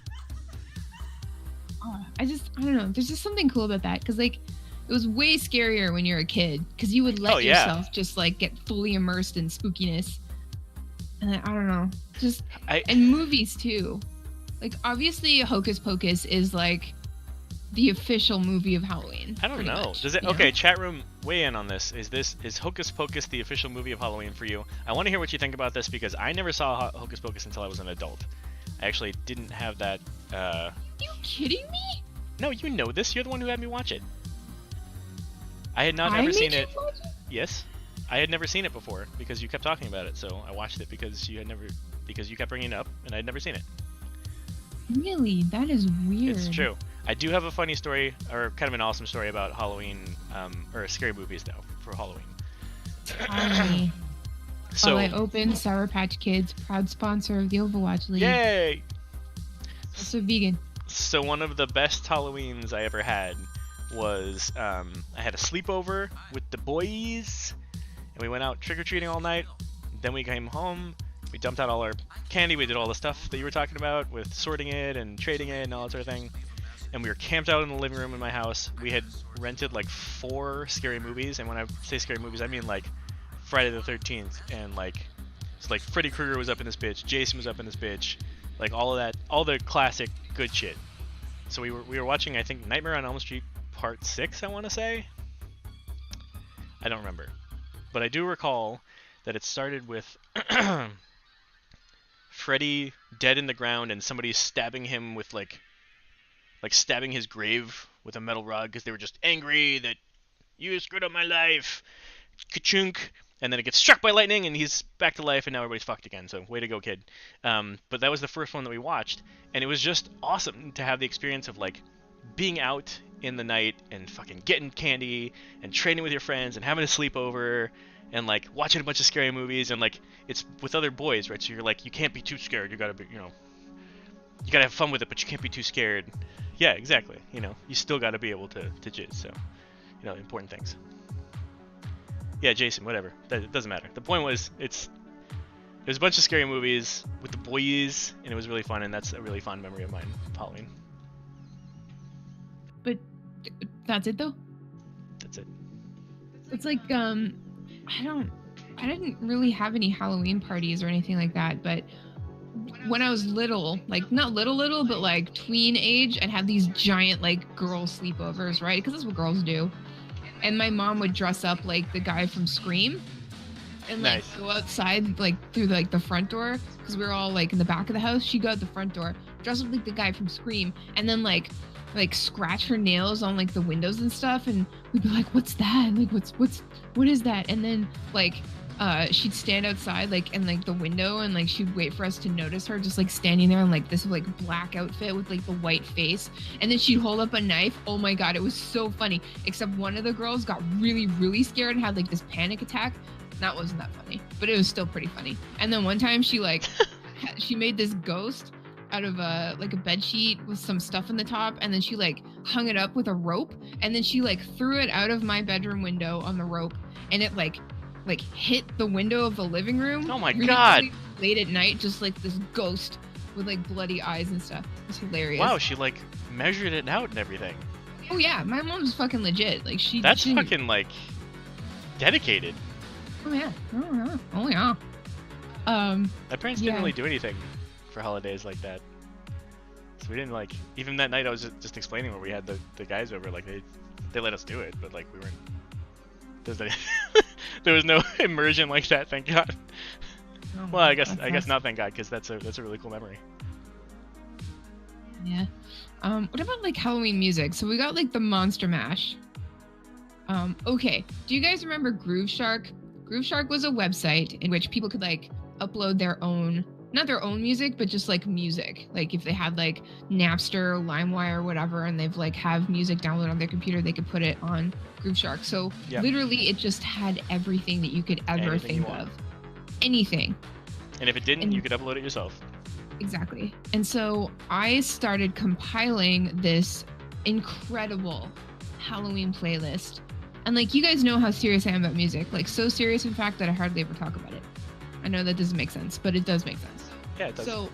I don't know. There's just something cool about that, because like it was way scarier when you're a kid, because you would let yourself just like get fully immersed in spookiness. And I don't know, and movies too. Like obviously, Hocus Pocus is like the official movie of Halloween. I don't know. Much, Does it? You Okay, know? chat room, weigh in on this. Is Hocus Pocus the official movie of Halloween for you? I want to hear what you think about this, because I never saw Hocus Pocus until I was an adult. I actually didn't have that. Are you kidding me? No, you know this. You're the one who had me watch it. I had not ever seen it. Yes, I had never seen it before, because you kept talking about it. So I watched it because you kept bringing it up, and I had never seen it. Really? That is weird. It's true. I do have a funny story, or kind of an awesome story about Halloween, or scary movies though, for Halloween. Tell me. So While I open Sour Patch Kids, proud sponsor of the Overwatch League. yay! Also vegan. So one of the best Halloweens I ever had was I had a sleepover with the boys, and we went out trick-or-treating all night. Then we came home, we dumped out all our candy, we did all the stuff that you were talking about with sorting it and trading it and all that sort of thing. And we were camped out in the living room in my house. We had rented like 4 scary movies, and when I say scary movies, I mean like Friday the 13th, and like it's like Freddy Krueger was up in this bitch, Jason was up in this bitch, like all of that, all the classic good shit. So we were watching, I think, Nightmare on Elm Street Part 6, I want to say. I don't remember, but I do recall that it started with Freddy dead in the ground and somebody stabbing him with like stabbing his grave with a metal rod, because they were just angry that you screwed up my life. Ka-chunk. And then it gets struck by lightning, and he's back to life, and now everybody's fucked again. So way to go, kid. But that was the first one that we watched, and it was just awesome to have the experience of like being out in the night and fucking getting candy and trading with your friends and having a sleepover and like watching a bunch of scary movies, and like it's with other boys, right? So you're like, you can't be too scared. You gotta be, you know, you gotta have fun with it, but you can't be too scared. Yeah, exactly. You know, you still gotta be able to jizz. So, you know, important things. Yeah, Jason, whatever. It doesn't matter. The point was, it was a bunch of scary movies with the boys, and it was really fun, and that's a really fond memory of mine, Halloween. But that's it though? That's it. It's like, I didn't really have any Halloween parties or anything like that, but when I was little, like not little, but like tween age, I'd have these giant like girl sleepovers, right? Because that's what girls do. And my mom would dress up like the guy from Scream and like go outside like through like the front door, because we were all like in the back of the house. She'd go out the front door, dress up like the guy from Scream, and then like scratch her nails on like the windows and stuff, and we'd be like, what's that? Like what is that? And then like she'd stand outside like in like the window, and like she'd wait for us to notice her, just like standing there in like this like black outfit with like the white face, and then she'd hold up a knife. Oh my god, it was so funny. Except one of the girls got really scared and had like this panic attack. That wasn't that funny, but it was still pretty funny. And then one time she like she made this ghost out of a bed sheet with some stuff in the top, and then she like hung it up with a rope, and then she like threw it out of my bedroom window on the rope, and it like hit the window of the living room. Oh my god! Late at night, just like this ghost with like bloody eyes and stuff. It's hilarious. Wow, she like measured it out and everything. Oh yeah, my mom's fucking legit. Like That's fucking like Dedicated. Oh yeah. Oh yeah. My parents didn't really do anything for holidays like that. So we didn't like, even that night I was just explaining where we had the guys over, like they let us do it, but like we weren't, there was no immersion like that, thank God. Oh, Well, I guess not, thank God, because that's a really cool memory. Yeah. What about like Halloween music? So we got like the Monster Mash. Okay. Do you guys remember Groove Shark? Groove Shark was a website in which people could like upload their own, not their own music, but just like music. Like if they had like Napster, LimeWire, or whatever, and they've like have music downloaded on their computer, they could put it on Groove Shark. So literally it just had everything that you could ever think of. Anything. And if it didn't, you could upload it yourself. Exactly. And so I started compiling this incredible Halloween playlist. And like, you guys know how serious I am about music. Like, so serious, in fact, that I hardly ever talk about it. I know that doesn't make sense, but it does make sense. Yeah, it does. So,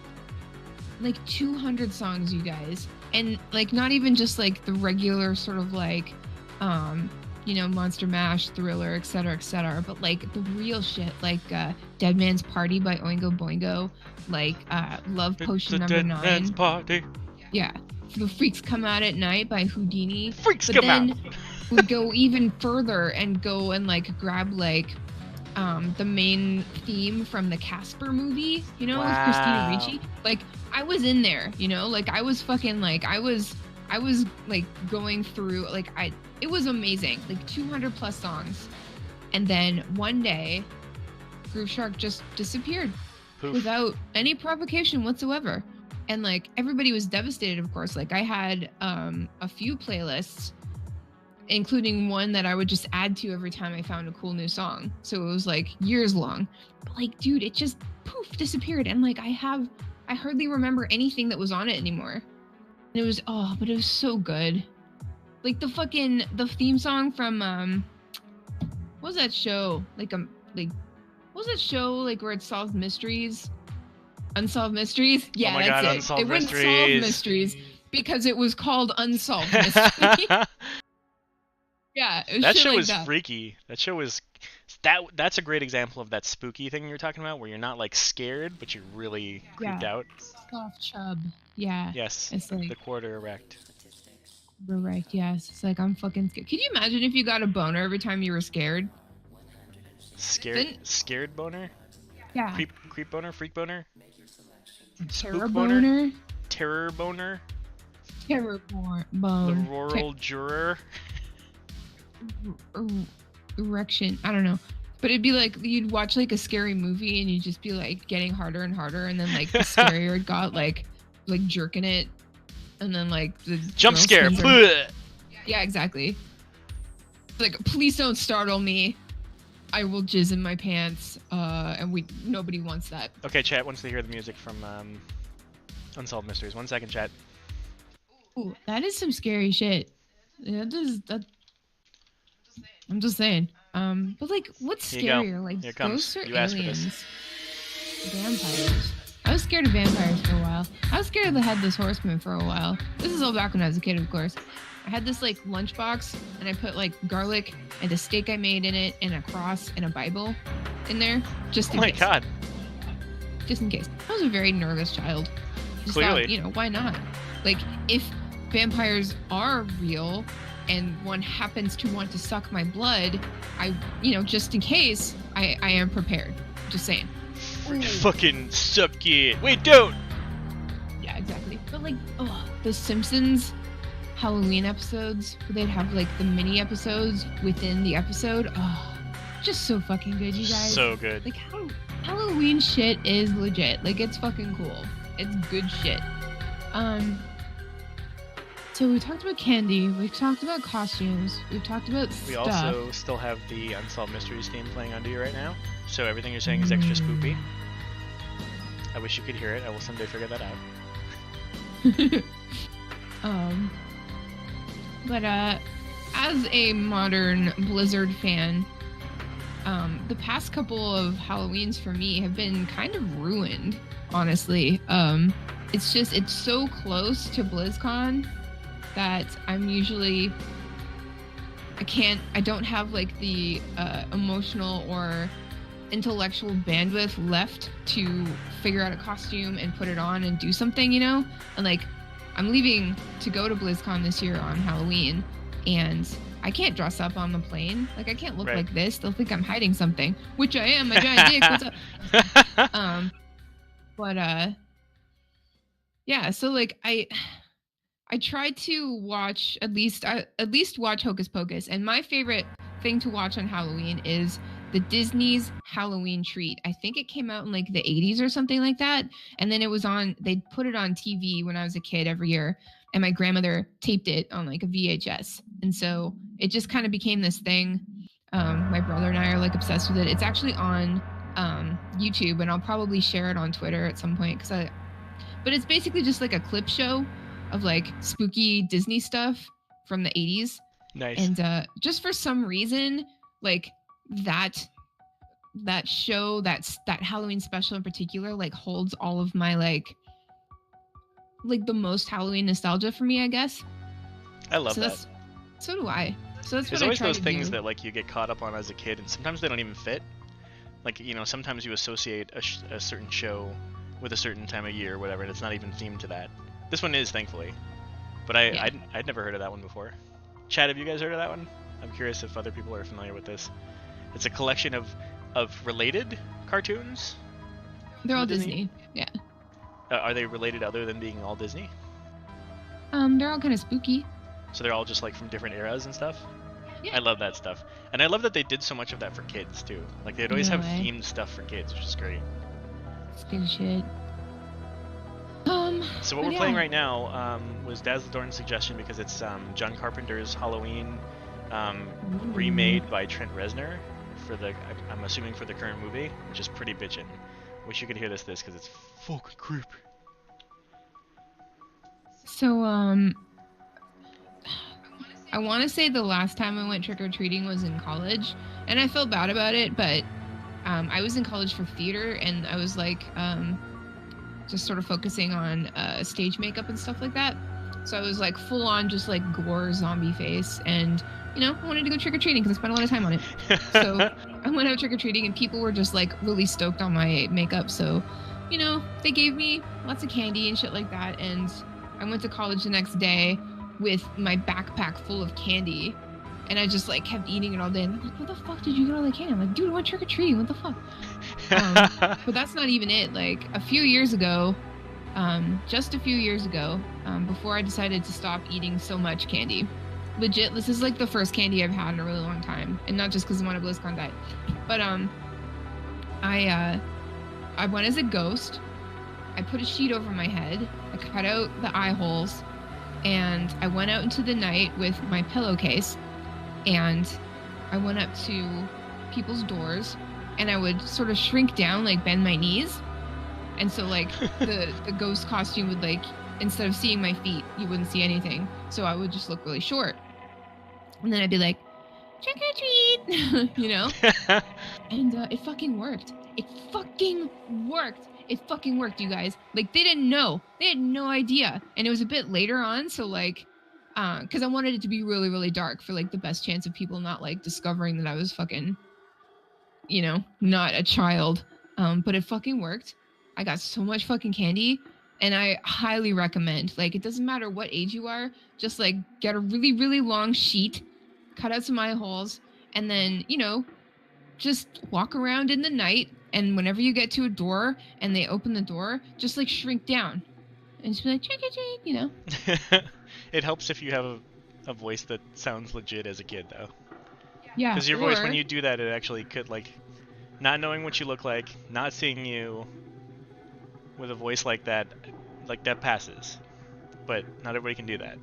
like 200 songs, you guys. And like, not even just like the regular sort of like, Monster Mash, Thriller, etc., but like the real shit, like Dead Man's Party by Oingo Boingo, like Love Potion Number 9. Dead Man's Party. Yeah. The Freaks Come Out at Night by Houdini. Freaks Come Out. We go even further and go and like grab like the main theme from the Casper movie, with Christina Ricci. Like I was in there, like I was fucking like I was like going through like it was amazing, like 200 plus songs. And then one day Groove Shark just disappeared. Poof. Without any provocation whatsoever. And like everybody was devastated, of course. Like I had a few playlists, including one that I would just add to every time I found a cool new song. So it was like years long. But like, dude, it just poof disappeared. And like I hardly remember anything that was on it anymore. And it was but it was so good. Like the theme song from what was that show? What was that show like where it solved mysteries? Unsolved Mysteries? Yeah, oh my that's God, it. Unsolved It wouldn't Mysteries. solve mysteries because it was called Unsolved Mysteries. Yeah, it was that shit show like was that. freaky. That show was that's a great example of that spooky thing you're talking about, where you're not like scared, but you're really creeped out. Soft chub. Yeah. Yes. It's like the quarter erect. Erect. Yes. It's like I'm fucking scared. Could you imagine if you got a boner every time you were scared? Scared boner? Yeah. Creep boner? Freak boner? Terror boner? Terror boner? Terror boner. The rural juror? Erection. I don't know. But it'd be like you'd watch like a scary movie and you'd just be like getting harder and harder, and then like the scarier it got, like jerking it, and then like the jump scare. Yeah, exactly. Like, please don't startle me. I will jizz in my pants. And nobody wants that. Okay, chat wants to hear the music from Unsolved Mysteries. 1 second, chat. Ooh, that is some scary shit. Yeah, that. I'm just saying. But like, what's scarier? Like ghosts or aliens? Vampires. I was scared of vampires for a while. I was scared of the Headless Horseman for a while. This is all back when I was a kid, of course. I had this like lunchbox, and I put like garlic and a steak I made in it, and a cross and a Bible in there, just in case. Oh my God. Just in case. I was a very nervous child. Just Clearly. thought, why not? Like, if vampires are real and one happens to want to suck my blood, just in case, I am prepared. Just saying. Fucking suck it. Wait, don't! Yeah, exactly. But like, the Simpsons Halloween episodes, where they'd have like the mini episodes within the episode. Just so fucking good, you guys. So good. Like, Halloween shit is legit. Like, it's fucking cool. It's good shit. So we talked about candy, we've talked about costumes, we've talked about stuff. We also still have the Unsolved Mysteries game playing under you right now, so everything you're saying is extra spoopy. I wish you could hear it. I will someday figure that out. But as a modern Blizzard fan, the past couple of Halloweens for me have been kind of ruined, honestly. It's so close to BlizzCon that I'm usually I don't have like the emotional or intellectual bandwidth left to figure out a costume and put it on and do something, you know? And like, I'm leaving to go to BlizzCon this year on Halloween, and I can't dress up on the plane. Like, I can't look Right. like this. They'll think I'm hiding something, which I am, my giant dick. What's up? Yeah, so like I tried to watch at least watch Hocus Pocus, and my favorite thing to watch on Halloween is the Disney's Halloween Treat. I think it came out in like the 80s or something like that, and then they put it on TV when I was a kid every year, and my grandmother taped it on like a VHS, and so it just kind of became this thing. My brother and I are like obsessed with it. It's actually on YouTube, and I'll probably share it on Twitter at some point but it's basically just like a clip show of like spooky Disney stuff from the 80s. Nice. And just for some reason, like that show, that Halloween special in particular, like holds all of my like the most Halloween nostalgia for me, I guess. I love that. So do I. So that's There's what I always try those to things do. that like you get caught up on as a kid, and sometimes they don't even fit. Like, you know, sometimes you associate a certain show with a certain time of year or whatever, and it's not even themed to that. This one is, thankfully. But I'd never heard of that one before. Chad, have you guys heard of that one? I'm curious if other people are familiar with this. It's a collection of related cartoons. They're all Disney. Yeah. Are they related other than being all Disney? They're all kind of spooky. So they're all just like from different eras and stuff? Yeah. I love that stuff. And I love that they did so much of that for kids too. Like they'd always have themed stuff for kids, which is great. It's good shit. So what we're playing right now was Dazzledorn's suggestion because it's John Carpenter's Halloween remade by Trent Reznor for I'm assuming for the current movie, which is pretty bitchin'. Wish you could hear this because it's fucking creepy. So I want to say the last time I went trick-or-treating was in college, and I felt bad about it, but I was in college for theater, and I was like just sort of focusing on stage makeup and stuff like that. So I was like full on just like gore zombie face, and you know, I wanted to go trick-or-treating because I spent a lot of time on it. So I went out trick-or-treating, and people were just like really stoked on my makeup. So, you know, they gave me lots of candy and shit like that, and I went to college the next day with my backpack full of candy, and I just like kept eating it all day. And I'm like, what the fuck did you get all that candy? I'm like, dude, I went trick-or-treating, what the fuck? But that's not even it. Like a few years ago, just a few years ago, before I decided to stop eating so much candy, legit, this is like the first candy I've had in a really long time, and not just because I'm on a BlizzCon diet, but I went as a ghost. I put a sheet over my head, I cut out the eye holes, and I went out into the night with my pillowcase, and I went up to people's doors, and I would sort of shrink down, like bend my knees, and so like the ghost costume would like, instead of seeing my feet, you wouldn't see anything, so I would just look really short, and then I'd be like, trick or treat, you know. And it fucking worked. It fucking worked, you guys. Like, they didn't know. They had no idea. And it was a bit later on, so, like, because I wanted it to be really, really dark for, like, the best chance of people not, like, discovering that I was fucking, you know, not a child. But it fucking worked. I got so much fucking candy, and I highly recommend, like, it doesn't matter what age you are, just, like, get a really, really long sheet, cut out some eye holes, and then, you know, just walk around in the night, and whenever you get to a door and they open the door, just like shrink down and just be like, trick or treat, you know. It helps if you have a voice that sounds legit as a kid, though. Yeah. Because your voice, when you do that, it actually could, like, not knowing what you look like, not seeing you with a voice like that passes. But not everybody can do that.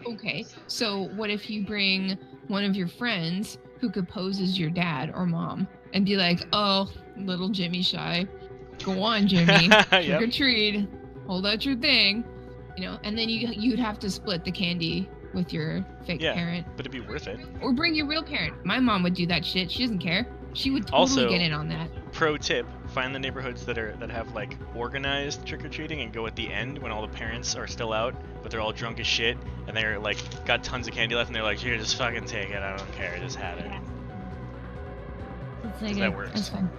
Okay, so what if you bring one of your friends who could pose as your dad or mom and be like, oh, little Jimmy Shy, go on, Jimmy, trick or treat, hold out your thing, you know, and then you'd have to split the candy with your fake parent. But it'd be worth it. Or bring your real parent. My mom would do that shit. She doesn't care. She would totally get in on that. Pro tip find the neighborhoods that have like organized trick or treating and go at the end when all the parents are still out, but they're all drunk as shit and they're like got tons of candy left and they're like, here, just fucking take it. I don't care. Just have it. Yeah. That works. That's fine.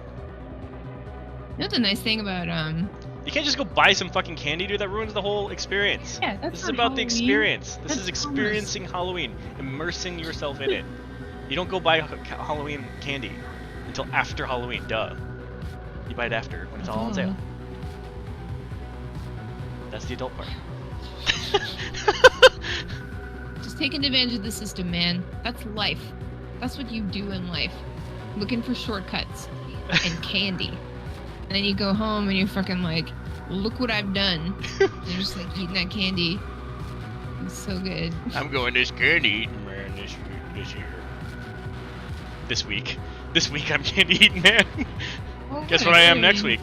You know the nice thing about You can't just go buy some fucking candy, dude. That ruins the whole experience. Yeah, that's This is not about the Halloween. experience. This That's is experiencing Halloween, immersing yourself in it. You don't go buy Halloween candy until after Halloween, duh. You buy it after, when it's all on sale. That's the adult part. Just taking advantage of the system, man. That's life. That's what you do in life. Looking for shortcuts and candy. And then you go home and you're fucking like, look what I've done. You're just like eating that candy. It's so good. I'm going this candy eating man this year. This week. This week I'm candy eating man. Oh, Guess yeah, what I am really. next week?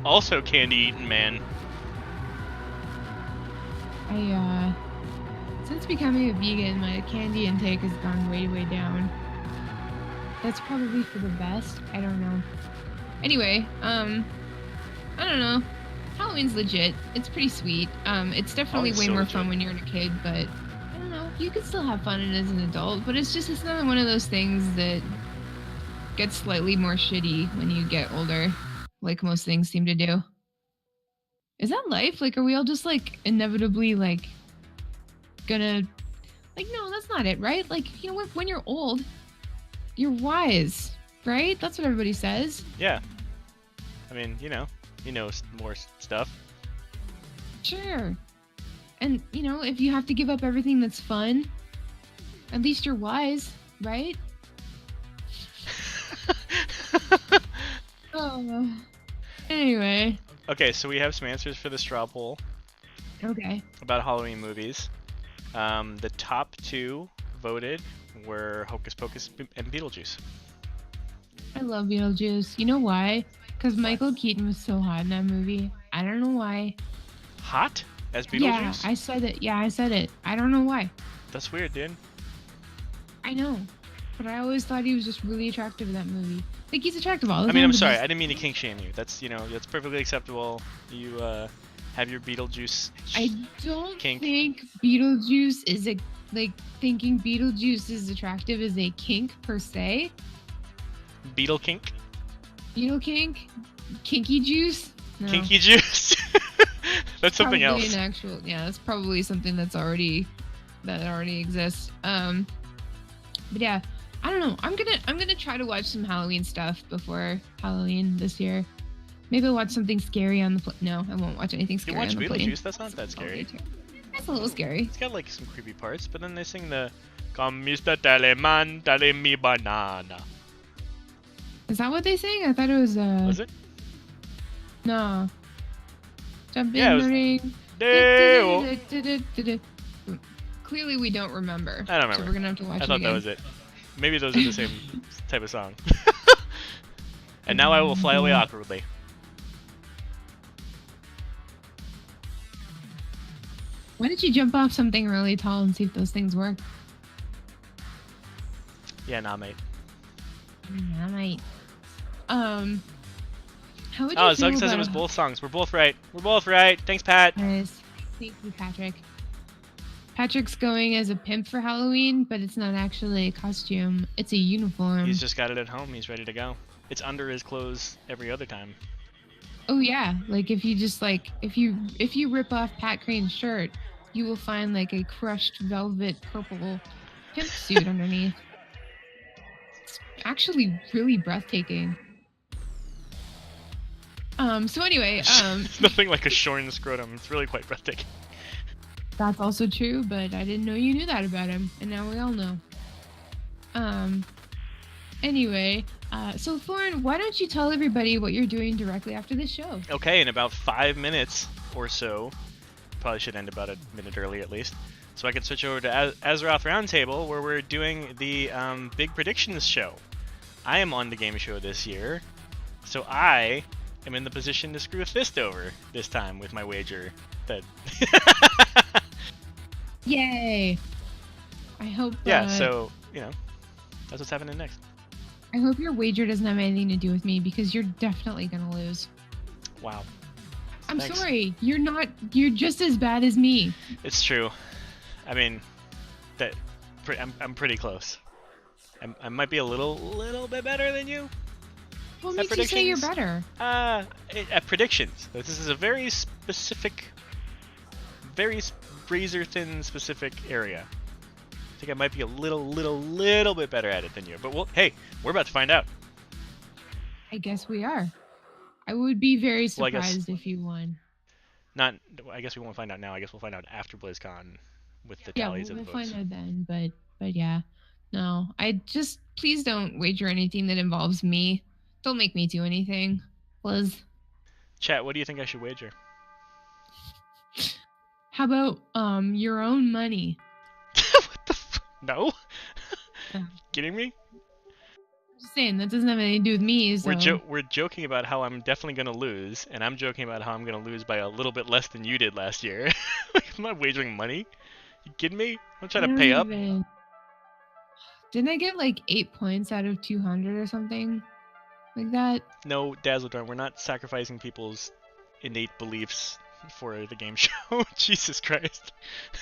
Also candy eating man. Since becoming a vegan, my candy intake has gone way, way down. That's probably for the best. I don't know. Anyway, I don't know. Halloween's legit. It's pretty sweet. It's definitely Halloween's way so more legit. fun when you're a kid, but I don't know. You can still have fun in it as an adult, but it's another one of those things that gets slightly more shitty when you get older, like most things seem to do. Is that life? Like, are we all just like inevitably like gonna like? No, that's not it, right? Like, you know what? When you're old, you're wise, right? That's what everybody says. Yeah. I mean, you know more stuff. Sure. And, you know, if you have to give up everything that's fun, at least you're wise, right? Oh. Anyway. Okay, so we have some answers for the straw poll Okay. about Halloween movies. The top two voted were Hocus Pocus and Beetlejuice. I love Beetlejuice. You know why? Because Michael Keaton was so hot in that movie. I don't know why. Hot as Beetlejuice? Yeah, I said it. Yeah, I said it. I don't know why. That's weird, dude. I know. But I always thought he was just really attractive in that movie. Like, he's attractive all the I time. mean, I'm but sorry. he's- I didn't mean to kink shame you. That's that's perfectly acceptable. You have your Beetlejuice. I don't Kink. think Beetlejuice is thinking Beetlejuice is attractive is a kink per se. Beetle kink. Beetle kink? Kinky juice? No. Kinky juice. That's something Probably else. An actual, yeah, that's probably something that already exists. But yeah, I don't know. I'm gonna try to watch some Halloween stuff before Halloween this year. Maybe I'll watch something scary on the plane. No, I won't watch anything You scary watch on the plane. Beetlejuice? That's not that scary. It's a little scary. It's got like some creepy parts, but then they sing the "Come, Mr. Teleman, tell me banana." Is that what they sing? I thought it was Was it? No. Jump Yeah, it in was- the ring. Deo. Clearly, we don't remember. I don't remember. So we're gonna have to watch I it thought again. that was it. Maybe those are the same type of song. And now I will fly away awkwardly. Why don't you jump off something really tall and see if those things work? Yeah, nah, mate. I might. How would you Oh, feel Zug says it about was both songs. We're both right. We're both right. Thanks, Pat. Nice. Thank you, Patrick. Patrick's going as a pimp for Halloween, but it's not actually a costume. It's a uniform. He's just got it at home. He's ready to go. It's under his clothes every other time. Oh yeah, like if you just like if you rip off Pat Crane's shirt, you will find like a crushed velvet purple pimp suit underneath. It's actually really breathtaking. So anyway, It's nothing like a shorn scrotum. It's really quite breathtaking. that's also true, but I didn't know you knew that about him, and now we all know. Anyway, so Thorn, why don't you tell everybody what you're doing directly after this show? Okay, in about 5 minutes or so, probably should end about a minute early at least, so I can switch over to Azeroth Roundtable, where we're doing the Big Predictions show. I am on the game show this year, so I am in the position to screw a fist over this time with my wager. That Yay! I hope. yeah, so that's what's happening next. I hope your wager doesn't have anything to do with me because you're definitely gonna lose. Wow. I'm Thanks. sorry. You're not. You're just as bad as me. It's true. I mean, I'm pretty close. I might be a little bit better than you. What At makes you say you're predictions? better? At predictions. This is a very specific, very razor thin specific area. I think I might be a little bit better at it than you. But hey, we're about to find out. I guess we are. I would be very Well, I guess- surprised if you won. I guess we won't find out now. I guess we'll find out after BlizzCon with the Yeah, tallies we'll of the find votes. out then. But yeah, no. I just please don't wager anything that involves me. Don't make me do anything, Liz. Chat, what do you think I should wager? How about your own money? What the no? Yeah. Kidding me? I'm just saying that doesn't have anything to do with me. So We're joking about how I'm definitely gonna lose, and I'm joking about how I'm gonna lose by a little bit less than you did last year. Like, I'm not wagering money. You kidding me? I'm trying to pay up. Didn't I get like 8 points out of 200 or something like that? No, Dazzledorn, we're not sacrificing people's innate beliefs for the game show. Jesus Christ.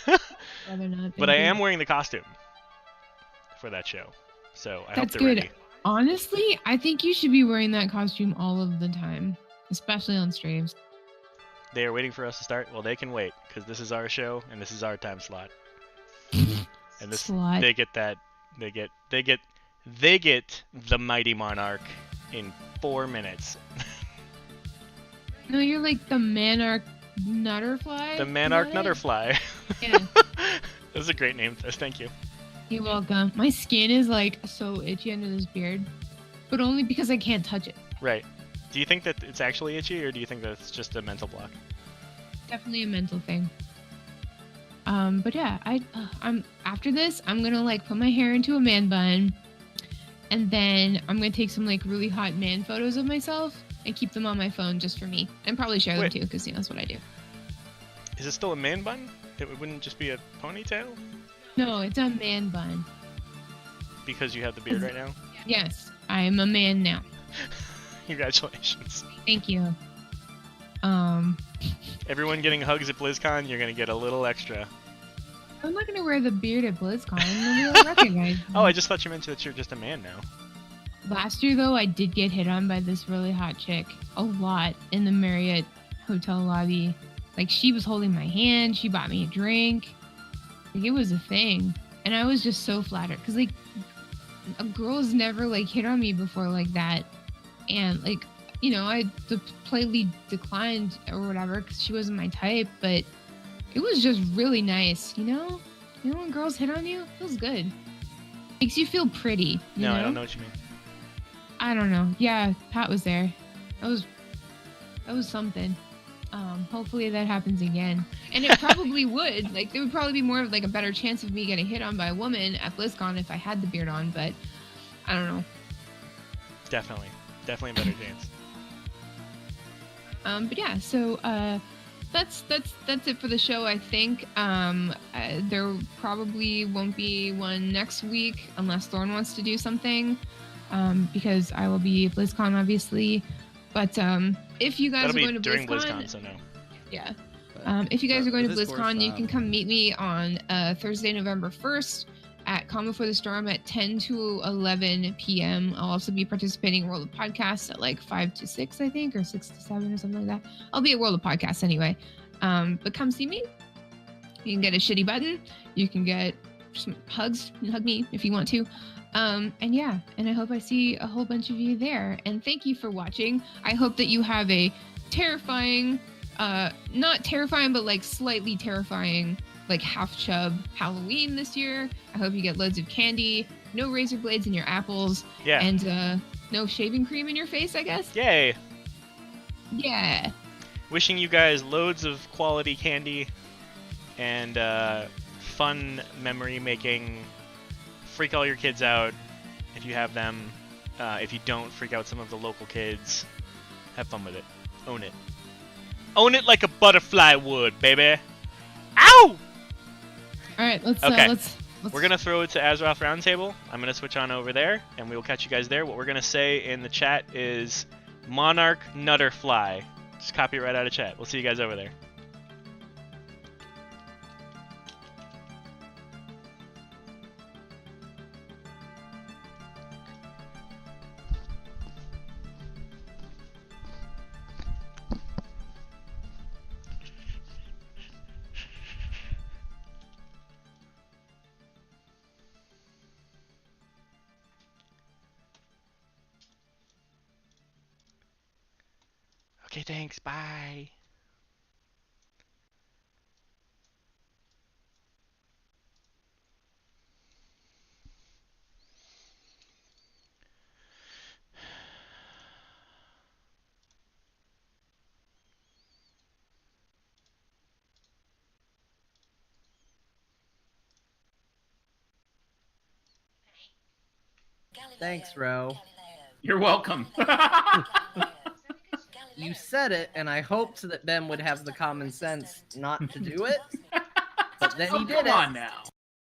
Rather not. But I thank you. am wearing the costume for that show, so I hope That's they're good. ready. Honestly, I think you should be wearing that costume all of the time, especially on streams. They are waiting for us to start. Well, they can wait because this is our show and this is our time slot. And this Slut. they get that they get the mighty monarch in 4 minutes. No, you're like the Manarch Nutterfly. The Manarch Is that it? Nutterfly. Yeah. That's a great name, Tess. Thank you. You're welcome. My skin is like so itchy under this beard, but only because I can't touch it. Right. Do you think that it's actually itchy, or do you think that it's just a mental block? Definitely a mental thing. But yeah, I'm after this, I'm gonna like put my hair into a man bun, and then I'm gonna take some like really hot man photos of myself and keep them on my phone just for me, and probably share them Wait. too, because that's what I do. Is it still a man bun? It wouldn't just be a ponytail No, it's a man bun. because you have the beard right now. Yes, I'm a man now. Congratulations. Thank you. Everyone getting hugs at BlizzCon, you're gonna get a little extra. I'm not gonna wear the beard at BlizzCon. Nobody will recognize me. Oh, I just thought you meant that you're just a man now. Last year, though, I did get hit on by this really hot chick a lot in the Marriott hotel lobby. Like, she was holding my hand. She bought me a drink. Like, it was a thing. And I was just so flattered. Because, like, a girl's never, like, hit on me before like that. And, like, you know, I politely declined or whatever because she wasn't my type. But it was just really nice, you know? You know when girls hit on you? It feels good. Makes you feel pretty, you No, know? I don't know what you mean. I don't know. Yeah, Pat was there. That was something. Hopefully that happens again. And it probably would. Like, there would probably be more of like a better chance of me getting hit on by a woman at BlizzCon if I had the beard on, but I don't know. Definitely a better chance. But yeah, so that's it for the show, I think. There probably won't be one next week unless Thorn wants to do something. Because I will be at BlizzCon, obviously. But if you guys That'll are be going to during BlizzCon, BlizzCon, so no. yeah. If you guys are going to This BlizzCon, you can course, come meet me on Thursday, November 1st at Calm Before the Storm at 10 to 11 p.m. I'll also be participating in World of Podcasts at like 5 to 6, I think, or 6 to 7 or something like that. I'll be at World of Podcasts anyway. But come see me. You can get a shitty button. You can get some hugs and hug me if you want to. And yeah, and I hope I see a whole bunch of you there. And thank you for watching. I hope that you have a terrifying, not terrifying, but like slightly terrifying, like half chub Halloween this year. I hope you get loads of candy, no razor blades in your apples, Yeah. and no shaving cream in your face, I guess. Yay. Yeah. Wishing you guys loads of quality candy and fun memory making. Freak all your kids out if you have them. If you don't, freak out some of the local kids. Have fun with it. Own it. Own it like a butterfly would, baby. Ow! All right, Okay. We're gonna throw it to Azeroth Roundtable. I'm gonna switch on over there, and we will catch you guys there. What we're gonna say in the chat is Monarch Nutterfly. Just copy it right out of chat. We'll see you guys over there. Okay, thanks. Bye. Thanks, Ro. You're welcome. You said it, and I hoped that Ben would have the common sense not to do it. But then he did Come it. on now.